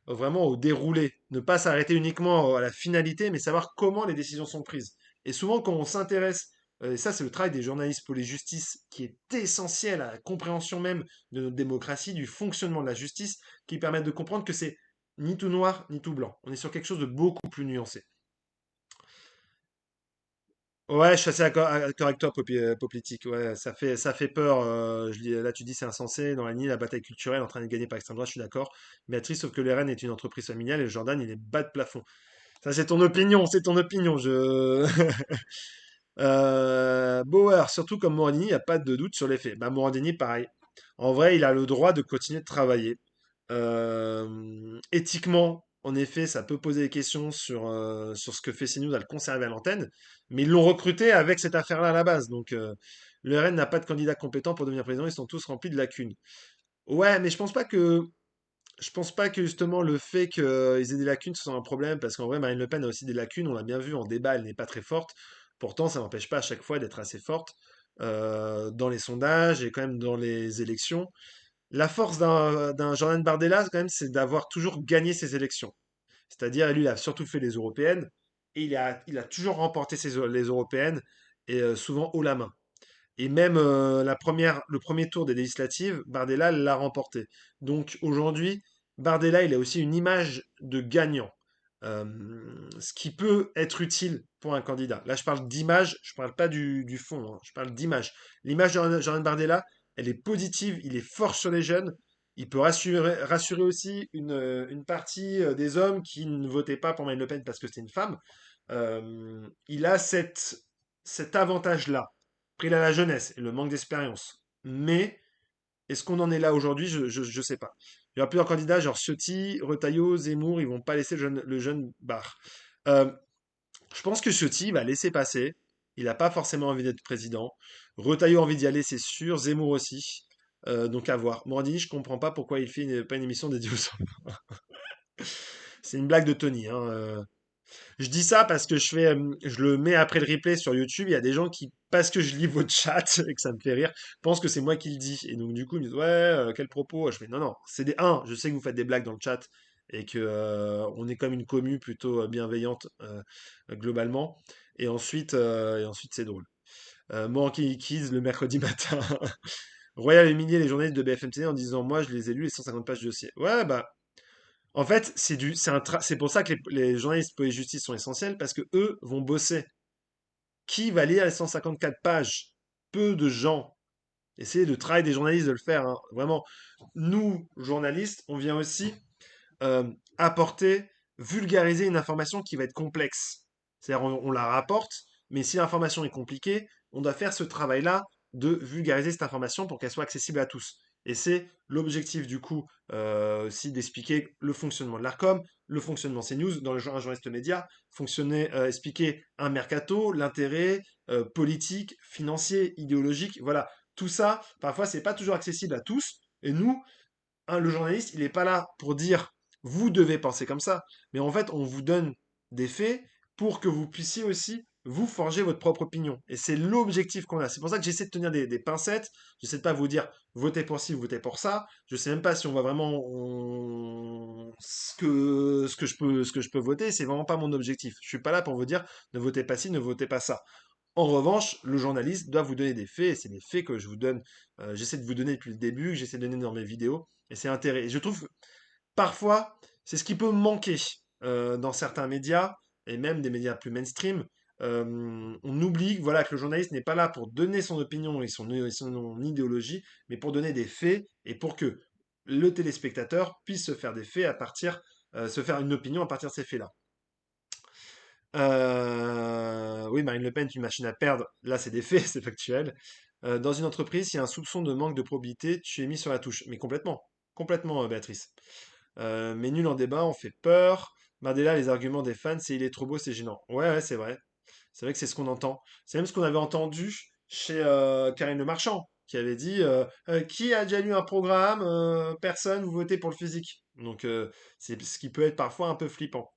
vraiment au déroulé, ne pas s'arrêter uniquement à la finalité, mais savoir comment les décisions sont prises. Et souvent, quand on s'intéresse, et ça c'est le travail des journalistes pour les justices, qui est essentiel à la compréhension même de notre démocratie, du fonctionnement de la justice, qui permettent de comprendre que c'est ni tout noir, ni tout blanc. On est sur quelque chose de beaucoup plus nuancé. Ouais, je suis assez d'accord avec toi, Poplitic. Ouais, ça fait peur. Là, tu dis c'est insensé. Dans la lignée, la bataille culturelle en train de gagner par l'extrême droite, je suis d'accord. Béatrice, sauf que le RN est une entreprise familiale et le Jordan, il est bas de plafond. Ça, c'est ton opinion, c'est ton opinion. Bauer, surtout comme Morandini, il n'y a pas de doute sur les faits. Bah, Morandini, pareil. En vrai, il a le droit de continuer de travailler. Éthiquement, en effet, ça peut poser des questions sur ce que fait CNews à le conserver à l'antenne, mais ils l'ont recruté avec cette affaire-là à la base. Donc, le RN n'a pas de candidat compétent pour devenir président, ils sont tous remplis de lacunes. Ouais, mais je pense pas que justement le fait qu'ils aient des lacunes, ce soit un problème, parce qu'en vrai, Marine Le Pen a aussi des lacunes, on l'a bien vu en débat, elle n'est pas très forte. Pourtant, ça n'empêche pas à chaque fois d'être assez forte dans les sondages et quand même dans les élections. La force d'un Jordan Bardella, quand même, c'est d'avoir toujours gagné ses élections. C'est-à-dire, lui, il a surtout fait les européennes, et il a toujours remporté les européennes, et souvent haut la main. Et même le premier tour des législatives, Bardella l'a remporté. Donc aujourd'hui, Bardella, il a aussi une image de gagnant. ce qui peut être utile pour un candidat. Là, je parle d'image, je parle pas du fond, hein, je parle d'image. L'image de Jordan Bardella, elle est positive, il est fort sur les jeunes. Il peut rassurer aussi une partie des hommes qui ne votaient pas pour Marine Le Pen parce que c'était une femme. Il a cet avantage-là. Après, il a la jeunesse et le manque d'expérience. Mais est-ce qu'on en est là aujourd'hui? Je sais pas. Il y aura plusieurs candidats, genre Ciotti, Retailleau, Zemmour, ils vont pas laisser le jeune Barre. Euh, je pense que Ciotti va laisser passer. Il n'a pas forcément envie d'être président. Retailleau a envie d'y aller, c'est sûr. Zemmour aussi. Donc à voir. Morandini, je comprends pas pourquoi il fait pas une émission dédiée aux enfants. C'est une blague de Tony, hein. Je dis ça parce que je le mets après le replay sur YouTube. Il y a des gens qui, parce que je lis votre chat et que ça me fait rire, pensent que c'est moi qui le dis. Et donc, du coup, ils me disent, ouais, quel propos? Je fais, non, non, c'est je sais que vous faites des blagues dans le chat et que on est comme une commu plutôt bienveillante globalement. Et ensuite, c'est drôle. Monkey Kids le mercredi matin. Royal a humilié les journalistes de BFM TV en disant, moi, je les ai lus les 150 pages de dossier. Ouais, bah, en fait, c'est pour ça que les journalistes police justice sont essentiels parce que eux vont bosser. Qui va lire les 154 pages? Peu de gens. Essayez de travailler des journalistes de le faire, hein. Vraiment, nous, journalistes, on vient aussi euh, apporter, vulgariser une information qui va être complexe. C'est-à-dire, on la rapporte, mais si l'information est compliquée, on doit faire ce travail-là de vulgariser cette information pour qu'elle soit accessible à tous. Et c'est l'objectif du coup aussi d'expliquer le fonctionnement de l'ARCOM, le fonctionnement de CNews, dans le genre un journaliste média, expliquer un mercato, l'intérêt politique, financier, idéologique, voilà. Tout ça, parfois, c'est pas toujours accessible à tous. Et nous, le journaliste, il n'est pas là pour dire vous devez penser comme ça, mais en fait, on vous donne des faits pour que vous puissiez aussi vous forger votre propre opinion. Et c'est l'objectif qu'on a. C'est pour ça que j'essaie de tenir des pincettes. J'essaie de pas vous dire votez pour ci, votez pour ça. Je sais même pas si on va vraiment ce que je peux voter. C'est vraiment pas mon objectif. Je suis pas là pour vous dire ne votez pas ci, ne votez pas ça. En revanche, le journaliste doit vous donner des faits, et c'est des faits que je vous donne, j'essaie de vous donner depuis le début, que j'essaie de donner dans mes vidéos, et c'est intéressant. Et je trouve, parfois, c'est ce qui peut manquer dans certains médias, et même des médias plus mainstream. On oublie voilà, que le journaliste n'est pas là pour donner son opinion et son idéologie, mais pour donner des faits, et pour que le téléspectateur puisse se faire des faits se faire une opinion à partir de ces faits-là. Oui, Marine Le Pen est une machine à perdre. Là, c'est des faits, c'est factuel. Dans une entreprise, s'il y a un soupçon de manque de probité, tu es mis sur la touche. Mais complètement. Complètement, Béatrice. Mais nul en débat, on fait peur. Bardella, les arguments des fans, c'est il est trop beau, c'est gênant. Ouais, ouais, c'est vrai. C'est vrai que c'est ce qu'on entend. C'est même ce qu'on avait entendu chez Karine Le Marchand, qui avait dit qui a déjà lu un programme? Personne, vous votez pour le physique. Donc, c'est ce qui peut être parfois un peu flippant.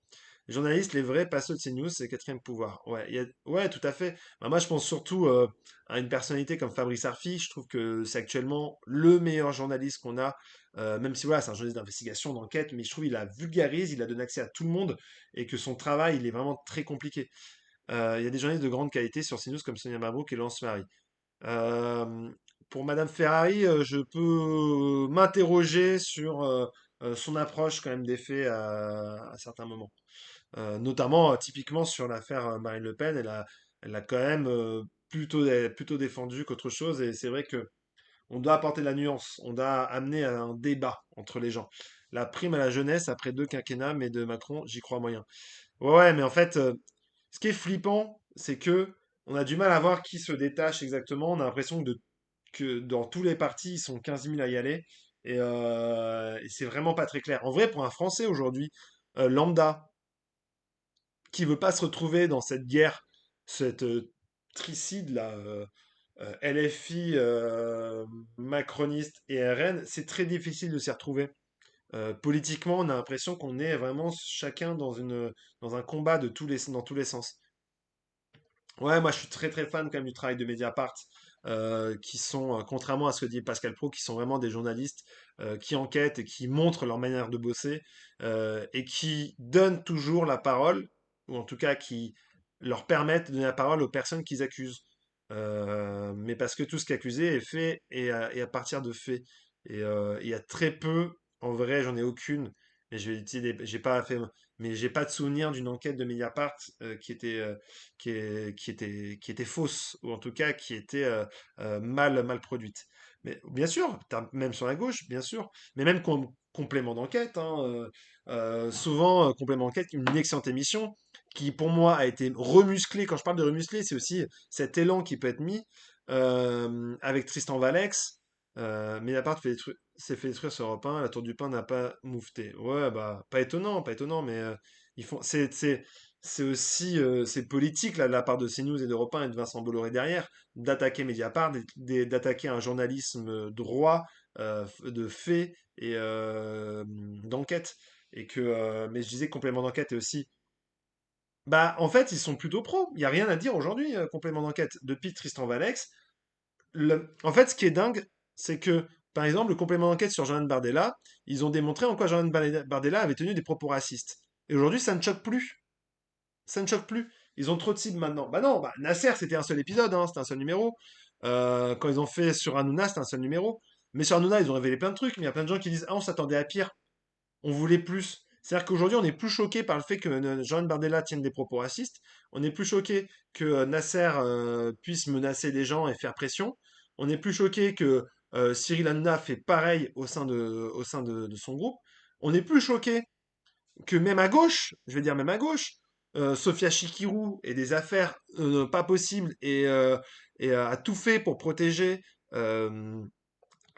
Les journalistes, les vrais, pas ceux de CNews, c'est le quatrième pouvoir. Ouais, ouais, tout à fait. Bah, moi, je pense surtout à une personnalité comme Fabrice Arfi. Je trouve que c'est actuellement le meilleur journaliste qu'on a. Même si voilà, c'est un journaliste d'investigation, d'enquête, mais je trouve qu'il la vulgarise, il a donné accès à tout le monde et que son travail, il est vraiment très compliqué. Il y a des journalistes de grande qualité sur CNews comme Sonia Mabrouk et Laurence Ferrari. Euh, pour Madame Ferrari, je peux m'interroger sur son approche quand même des faits à certains moments. Notamment, typiquement sur l'affaire Marine Le Pen, elle a quand même plutôt défendu qu'autre chose. Et c'est vrai que on doit apporter de la nuance, on doit amener à un débat entre les gens. La prime à la jeunesse après 2 quinquennats, mais de Macron, j'y crois moyen. Ouais, ouais, mais en fait, ce qui est flippant, c'est que on a du mal à voir qui se détache exactement. On a l'impression que dans tous les partis, ils sont 15 000 à y aller. Et c'est vraiment pas très clair. En vrai, pour un Français aujourd'hui, lambda, qui veut pas se retrouver dans cette guerre, cette tricide là, LFI, macroniste et RN, c'est très difficile de s'y retrouver. Politiquement, on a l'impression qu'on est vraiment chacun dans un combat dans tous les sens. Ouais, moi je suis très très fan quand même du travail de Mediapart, qui sont, contrairement à ce que dit Pascal Pro, qui sont vraiment des journalistes qui enquêtent et qui montrent leur manière de bosser, et qui donnent toujours la parole, ou en tout cas qui leur permettent de donner la parole aux personnes qu'ils accusent. Mais parce que tout ce qui est accusé est fait et à partir de faits. Et il y a très peu, en vrai, j'en ai aucune, mais j'ai pas de souvenir d'une enquête de Mediapart qui était fausse, ou en tout cas qui était mal produite. Mais bien sûr, même sur la gauche, bien sûr, mais même complément d'enquête, hein, souvent complément d'enquête, une excellente émission qui pour moi a été remusclée. Quand je parle de remusclée, c'est aussi cet élan qui peut être mis avec Tristan Valex. Mediapart s'est fait détruire sur Europe 1, la Tour du Pain n'a pas moufté. Ouais, bah, pas étonnant, mais ils font, c'est aussi, c'est politique, là, de la part de CNews et d'Europe 1 et de Vincent Bolloré derrière, d'attaquer Mediapart, d'attaquer un journalisme droit, de fait et d'enquête. Mais je disais que complément d'enquête est aussi. Bah, en fait, ils sont plutôt pros. Il n'y a rien à dire aujourd'hui, complément d'enquête. Depuis Tristan Valex, en fait, ce qui est dingue, c'est que, par exemple, le complément d'enquête sur Jordan Bardella, ils ont démontré en quoi Jordan Bardella avait tenu des propos racistes. Et aujourd'hui, ça ne choque plus. Ça ne choque plus. Ils ont trop de cibles maintenant. Bah non, bah, Nasser, c'était un seul épisode, hein, c'était un seul numéro. Quand ils ont fait sur Hanouna, c'était un seul numéro. Mais sur Hanouna, ils ont révélé plein de trucs. Mais il y a plein de gens qui disent, ah, on s'attendait à pire. On voulait plus. C'est-à-dire qu'aujourd'hui, on est plus choqué par le fait que Jordan Bardella tienne des propos racistes. On est plus choqué que Nasser puisse menacer des gens et faire pression. On est plus choqué que Cyril Hanouna fait pareil au sein de son groupe. On est plus choqué que même à gauche, je vais dire même à gauche, Sophia Chikirou et des affaires pas possibles et a tout fait pour protéger euh,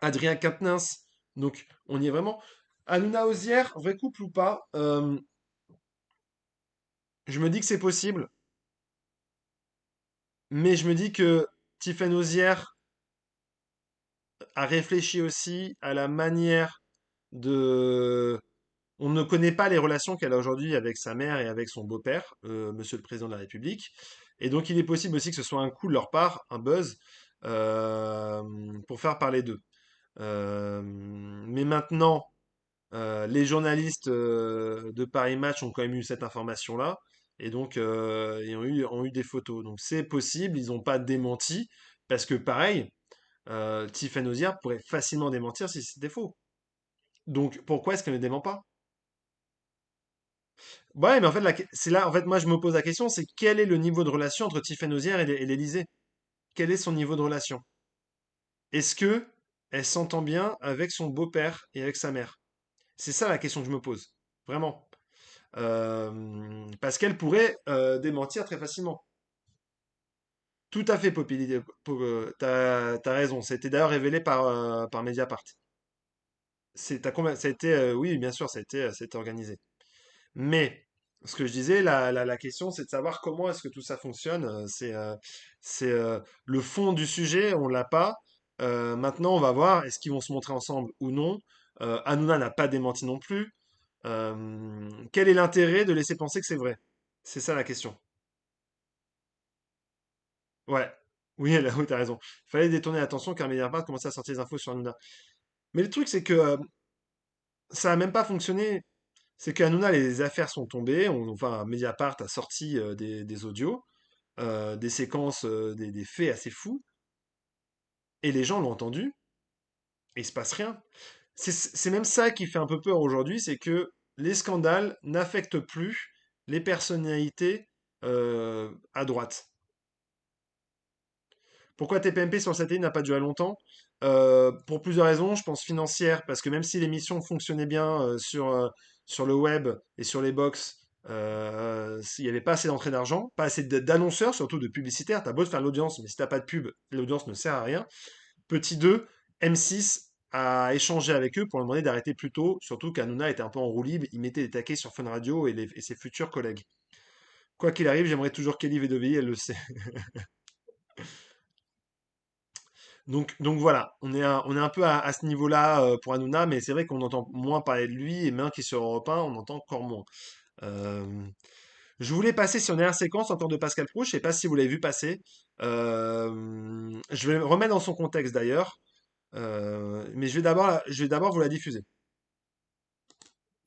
Adrien Quatennens. Donc, on y est vraiment. Hanouna Ozière, vrai couple ou pas, je me dis que c'est possible, mais je me dis que Tiffen Ozière a réfléchi aussi à la manière de. On ne connaît pas les relations qu'elle a aujourd'hui avec sa mère et avec son beau-père, Monsieur le Président de la République. Et donc, il est possible aussi que ce soit un coup de leur part, un buzz, euh, pour faire parler d'eux. Mais maintenant, les journalistes de Paris Match ont quand même eu cette information-là, et donc ils ont eu des photos. Donc c'est possible, ils n'ont pas démenti, parce que pareil, Tiffen Ozière pourrait facilement démentir si c'était faux. Donc pourquoi est-ce qu'elle ne dément pas? Ouais, mais en fait, c'est là, en fait, moi je me pose la question, c'est quel est le niveau de relation entre Tiffen Ozière et l'Élysée? Quel est son niveau de relation? Est-ce que elle s'entend bien avec son beau-père et avec sa mère? C'est ça la question que je me pose, vraiment. Parce qu'elle pourrait démentir très facilement. Tout à fait, Poppy, t'as raison. Ça a été d'ailleurs révélé par Mediapart. Ça a été, oui, bien sûr, ça a été organisé. Mais ce que je disais, la question, c'est de savoir comment est-ce que tout ça fonctionne. Le fond du sujet, on l'a pas. Maintenant, on va voir, est-ce qu'ils vont se montrer ensemble ou non. Hanouna n'a pas démenti non plus. Quel est l'intérêt de laisser penser que c'est vrai? C'est ça la question. Ouais. Oui, oui, t'as raison. Fallait détourner l'attention car Mediapart commençait à sortir des infos sur Hanouna. Mais le truc, c'est que ça a même pas fonctionné. C'est qu'Hanouna, les affaires sont tombées. Enfin, Mediapart a sorti des audios, des séquences, des faits assez fous. Et les gens l'ont entendu. Et il se passe rien. C'est même ça qui fait un peu peur aujourd'hui. C'est que les scandales n'affectent plus les personnalités à droite. Pourquoi TPMP sur le satellite n'a pas duré longtemps? Pour plusieurs raisons, je pense financières, parce que même si l'émission fonctionnait bien sur le web et sur les box, il n'y avait pas assez d'entrée d'argent, pas assez d'annonceurs, surtout de publicitaires. T'as beau de faire l'audience, mais si t'as pas de pub, l'audience ne sert à rien. Petit 2, M6 a échangé avec eux pour leur demander d'arrêter plus tôt, surtout qu'Hanouna était un peu en roue libre, il mettait des taquets sur Fun Radio et ses futurs collègues. Quoi qu'il arrive, j'aimerais toujours Kelly Védovéi, elle le sait. Donc voilà, on est un peu à ce niveau-là pour Hanouna, mais c'est vrai qu'on entend moins parler de lui, et maintenant qu'il est sur Europe 1, on entend encore moins. Euh, je voulais passer sur une dernière séquence encore de Pascal Pro, je sais pas si vous l'avez vu passer. Je vais le remettre dans son contexte d'ailleurs, mais je vais d'abord vous la diffuser.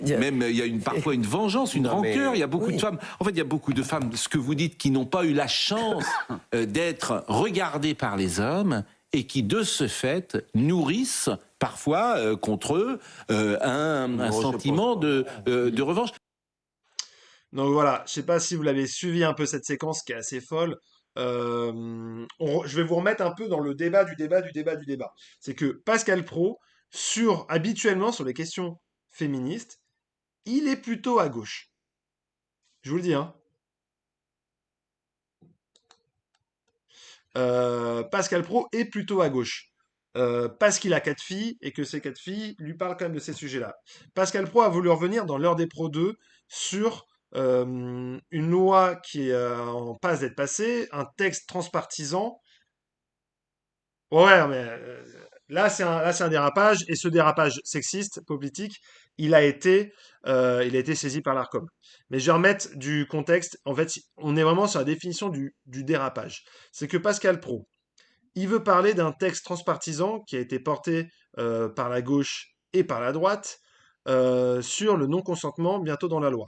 Même il y a parfois une vengeance, une rancœur. Il y a beaucoup de femmes. En fait, il y a beaucoup de femmes, ce que vous dites, qui n'ont pas eu la chance d'être regardées par les hommes et qui, de ce fait, nourrissent parfois contre eux un sentiment de revanche. Donc voilà, je sais pas si vous l'avez suivi un peu cette séquence qui est assez folle. Je vais vous remettre un peu dans le débat du débat du débat du débat. C'est que Pascal Pro, habituellement sur les questions féministes, il est plutôt à gauche. Je vous le dis, hein. Pascal Pro est plutôt à gauche. Parce qu'il a 4 filles et que ces 4 filles lui parlent quand même de ces sujets-là. Pascal Pro a voulu revenir dans l'heure des pros 2 sur une loi qui est en passe d'être passée, un texte transpartisan. Ouais, mais là, c'est un dérapage, et ce dérapage sexiste, politique, il a été saisi par l'Arcom. Mais je vais remettre du contexte. En fait, on est vraiment sur la définition du dérapage. C'est que Pascal Pro, il veut parler d'un texte transpartisan qui a été porté par la gauche et par la droite sur le non-consentement bientôt dans la loi.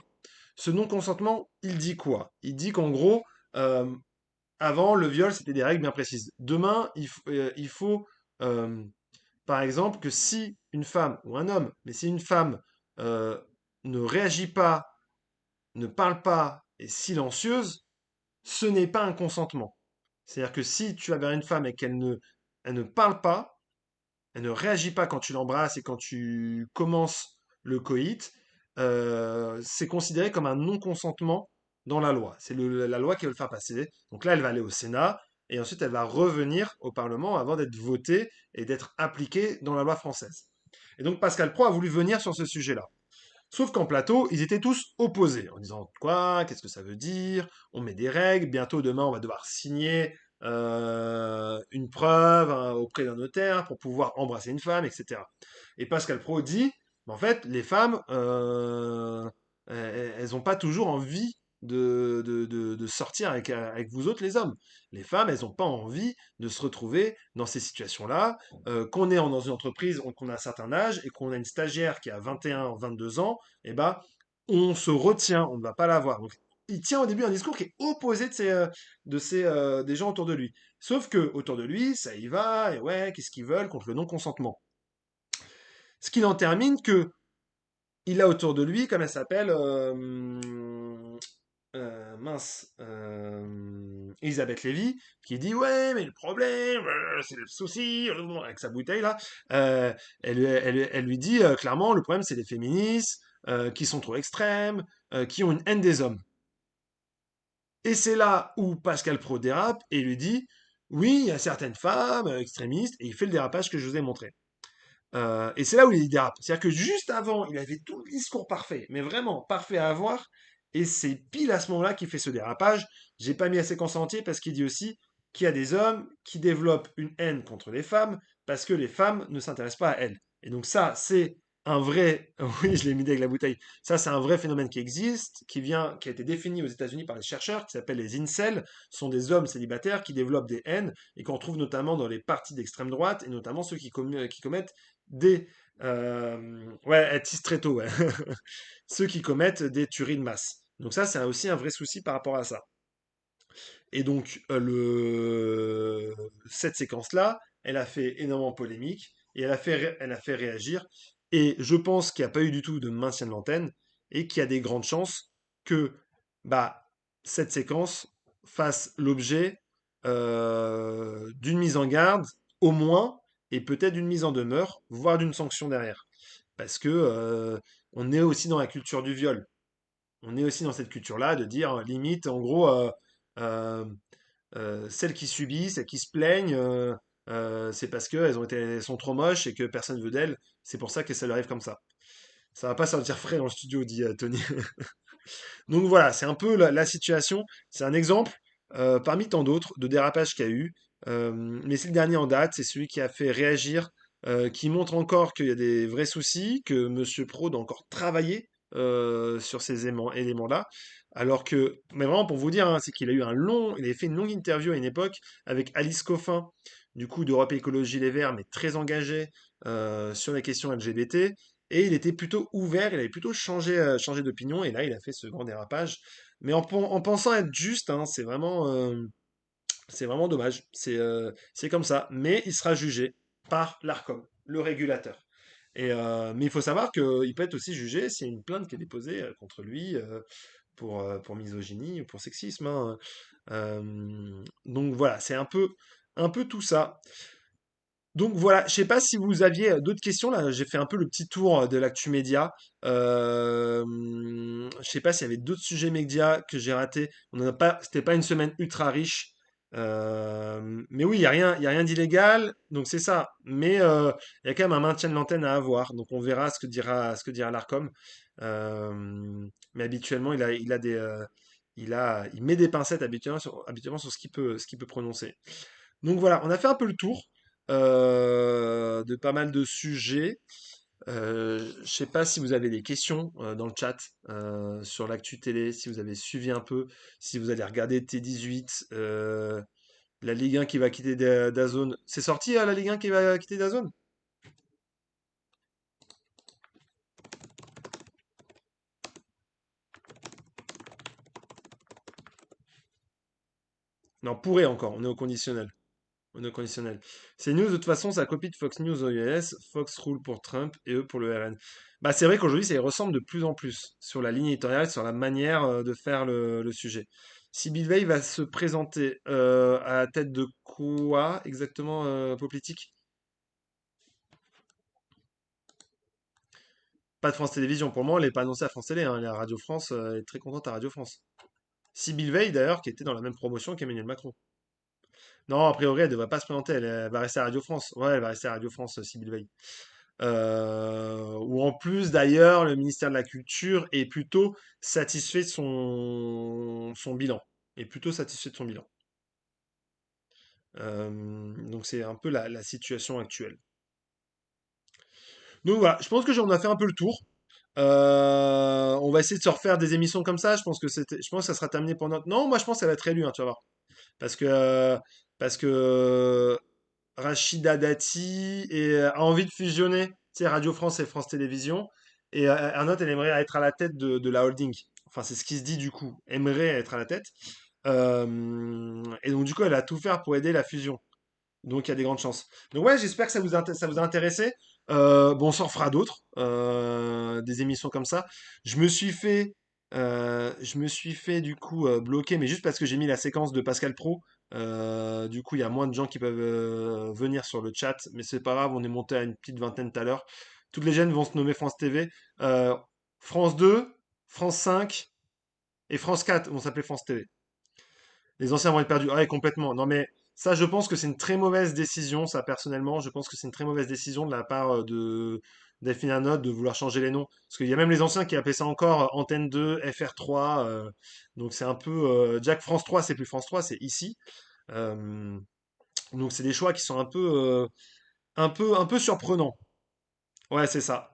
Ce non-consentement, il dit quoi? Il dit qu'en gros, euh, avant, le viol, c'était des règles bien précises. Demain, il faut par exemple, que si une femme, ou un homme, mais si une femme euh, ne réagit pas, ne parle pas, est silencieuse, ce n'est pas un consentement. C'est-à-dire que si tu vas vers une femme et elle ne parle pas, elle ne réagit pas quand tu l'embrasses et quand tu commences le coït, c'est considéré comme un non-consentement dans la loi. C'est la loi qui veut le faire passer. Donc là, elle va aller au Sénat et ensuite elle va revenir au Parlement avant d'être votée et d'être appliquée dans la loi française. Et donc Pascal Pro a voulu venir sur ce sujet-là. Sauf qu'en plateau, ils étaient tous opposés, en disant quoi, qu'est-ce que ça veut dire, on met des règles, bientôt demain on va devoir signer une preuve hein, auprès d'un notaire pour pouvoir embrasser une femme, etc. Et Pascal Pro dit, en fait, les femmes, elles n'ont pas toujours envie de sortir avec vous autres, les hommes. Les femmes, elles n'ont pas envie de se retrouver dans ces situations-là, qu'on est dans une entreprise, qu'on a un certain âge et qu'on a une stagiaire qui a 21, 22 ans, et ben, on se retient, on ne va pas la voir. Donc, il tient au début un discours qui est opposé des gens autour de lui. Sauf que autour de lui, ça y va, et ouais, qu'est-ce qu'ils veulent contre le non-consentement. Ce qu'il en termine que il a autour de lui, comme elle s'appelle, mince, Elisabeth Lévy, qui dit ouais, mais le problème, c'est le souci, avec sa bouteille là, elle lui dit clairement, le problème c'est les féministes qui sont trop extrêmes, qui ont une haine des hommes. Et c'est là où Pascal Pro dérape et lui dit oui, il y a certaines femmes extrémistes, et il fait le dérapage que je vous ai montré. Et c'est là où il dérape. C'est-à-dire que juste avant, il avait tout le discours parfait, mais vraiment parfait à avoir. Et c'est pile à ce moment-là qu'il fait ce dérapage. J'ai pas mis la séquence entière parce qu'il dit aussi qu'il y a des hommes qui développent une haine contre les femmes parce que les femmes ne s'intéressent pas à elles. Et donc ça, c'est un vrai, oui, je l'ai mis avec la bouteille. Ça, c'est un vrai phénomène qui existe, qui a été défini aux États-Unis par les chercheurs, qui s'appelle les incels. Ce sont des hommes célibataires qui développent des haines et qu'on trouve notamment dans les partis d'extrême droite et notamment ceux qui commettent des ouais, elles tissent très tôt, ouais. Ceux qui commettent des tueries de masse. Donc ça, c'est aussi un vrai souci par rapport à ça. Et donc, cette séquence-là, elle a fait énormément polémique et elle a fait réagir. Et je pense qu'il n'y a pas eu du tout de maintien de l'antenne et qu'il y a des grandes chances que bah, cette séquence fasse l'objet d'une mise en garde, au moins, et peut-être d'une mise en demeure, voire d'une sanction derrière. Parce que on est aussi dans la culture du viol. On est aussi dans cette culture-là de dire, limite, en gros, euh, celles qui subissent, celles qui se plaignent, c'est parce elles sont trop moches et que personne veut d'elles. C'est pour ça que ça leur arrive comme ça. Ça va pas sortir frais dans le studio, dit Tony. Donc voilà, c'est un peu la situation. C'est un exemple parmi tant d'autres de dérapage qu'il y a eu. Mais c'est le dernier en date, c'est celui qui a fait réagir, qui montre encore qu'il y a des vrais soucis, que Monsieur Pro doit encore travailler sur ces éléments-là. Alors que, mais vraiment pour vous dire, hein, c'est qu'il a eu il avait fait une longue interview à une époque avec Alice Coffin, du coup d'Europe Écologie Les Verts, mais très engagé sur les questions LGBT. Et il était plutôt ouvert, il avait plutôt changé d'opinion, et là il a fait ce grand dérapage. Mais en pensant être juste, hein, c'est vraiment dommage. C'est comme ça. Mais il sera jugé par l'Arcom. le régulateur. Mais il faut savoir qu'il peut être aussi jugé s'il y a une plainte qui est déposée contre lui pour misogynie ou pour sexisme, hein. Donc voilà, c'est un peu tout ça. Donc voilà, je sais pas si vous aviez d'autres questions là. J'ai fait un peu le petit tour de l'actu média. Je sais pas s'il y avait d'autres sujets médias que j'ai ratés. On en a pas, c'était pas une semaine ultra riche. Mais oui, il y a rien d'illégal, donc c'est ça. Mais il y a quand même un maintien de l'antenne à avoir. Donc on verra ce que dira l'Arcom. Mais habituellement, il met des pincettes habituellement sur ce qu'il peut prononcer. Donc voilà, on a fait un peu le tour de pas mal de sujets. Je sais pas si vous avez des questions dans le chat sur l'actu télé, si vous avez suivi un peu, si vous allez regarder T18, la Ligue 1 qui va quitter DAZN. C'est sorti la Ligue 1 qui va quitter DAZN? Non, pourrait encore, on est au conditionnel. On est au conditionnel. C'est news, de toute façon, ça copie de Fox News aux US. Fox roule pour Trump et eux pour le RN. Bah, c'est vrai qu'aujourd'hui, ça y ressemble de plus en plus sur la ligne éditoriale, sur la manière de faire le sujet. Sibyl Veil va se présenter à la tête de quoi exactement, Politique? Pas de France Télévisions. Pour moi, elle n'est pas annoncée à France Télé, hein. Elle est à Radio France, elle est très contente à Radio France. Sibyl Veil, d'ailleurs, qui était dans la même promotion qu'Emmanuel Macron. Non, a priori, elle devrait pas se présenter. Elle va rester à Radio France. Ouais, elle va rester à Radio France, Sibyl Veil. Ou en plus, d'ailleurs, le ministère de la Culture est plutôt satisfait de son bilan. Est plutôt satisfait de son bilan. Donc c'est un peu la situation actuelle. Donc voilà, je pense que j'en ai fait un peu le tour. On va essayer de se refaire des émissions comme ça. Je pense que ça sera terminé pour notre. Non, moi je pense qu'elle va être élue, hein, tu vas voir. Parce que Rachida Dati a envie de fusionner, tu sais, Radio France et France Télévisions. Et Arnaud, elle aimerait être à la tête de la holding. Enfin, c'est ce qui se dit du coup. Aimerait être à la tête. Et donc, du coup, elle a tout faire pour aider la fusion. Donc, il y a des grandes chances. Donc, ouais, j'espère que ça vous a intéressé. Bon, on s'en refera d'autres, des émissions comme ça. Je me suis fait du coup bloquer, mais juste parce que j'ai mis la séquence de Pascal Pro. Du coup, il y a moins de gens qui peuvent venir sur le chat, mais c'est pas grave, on est monté à une petite vingtaine tout à l'heure. Toutes les chaînes vont se nommer France TV. Euh, France 2, France 5 et France 4 vont s'appeler France TV. Les anciens vont être perdus. Ah ouais, complètement. Non, mais ça, je pense que c'est une très mauvaise décision, ça, personnellement. Je pense que c'est une très mauvaise décision de la part de Delphine Ernotte de vouloir changer les noms. Parce qu'il y a même les anciens qui appelaient ça encore Antenne 2, FR3. Donc c'est un peu. Jack France 3, c'est plus France 3, c'est ici. Euh, donc c'est des choix qui sont un peu surprenants. Ouais, c'est ça.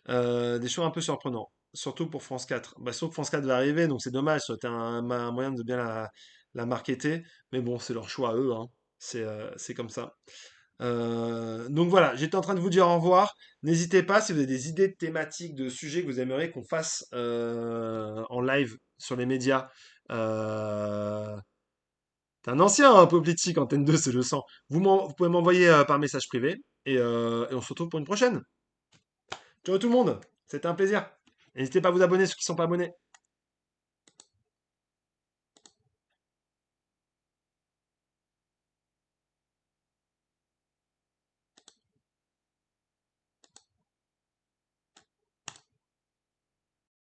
Des choix un peu surprenants. Surtout pour France 4. Bah, sauf que France 4 va arriver, donc c'est dommage. Ça aurait été un moyen de bien la marketer. Mais bon, c'est leur choix à eux, hein. C'est comme ça. Donc voilà, j'étais en train de vous dire au revoir. N'hésitez pas si vous avez des idées de thématiques, de sujets que vous aimeriez qu'on fasse en live sur les médias. Euh, T'es un ancien, hein, politique, Antenne 2, c'est le sang. Vous pouvez m'envoyer par message privé et on se retrouve pour une prochaine. Ciao tout le monde, c'était un plaisir. N'hésitez pas à vous abonner ceux qui ne sont pas abonnés.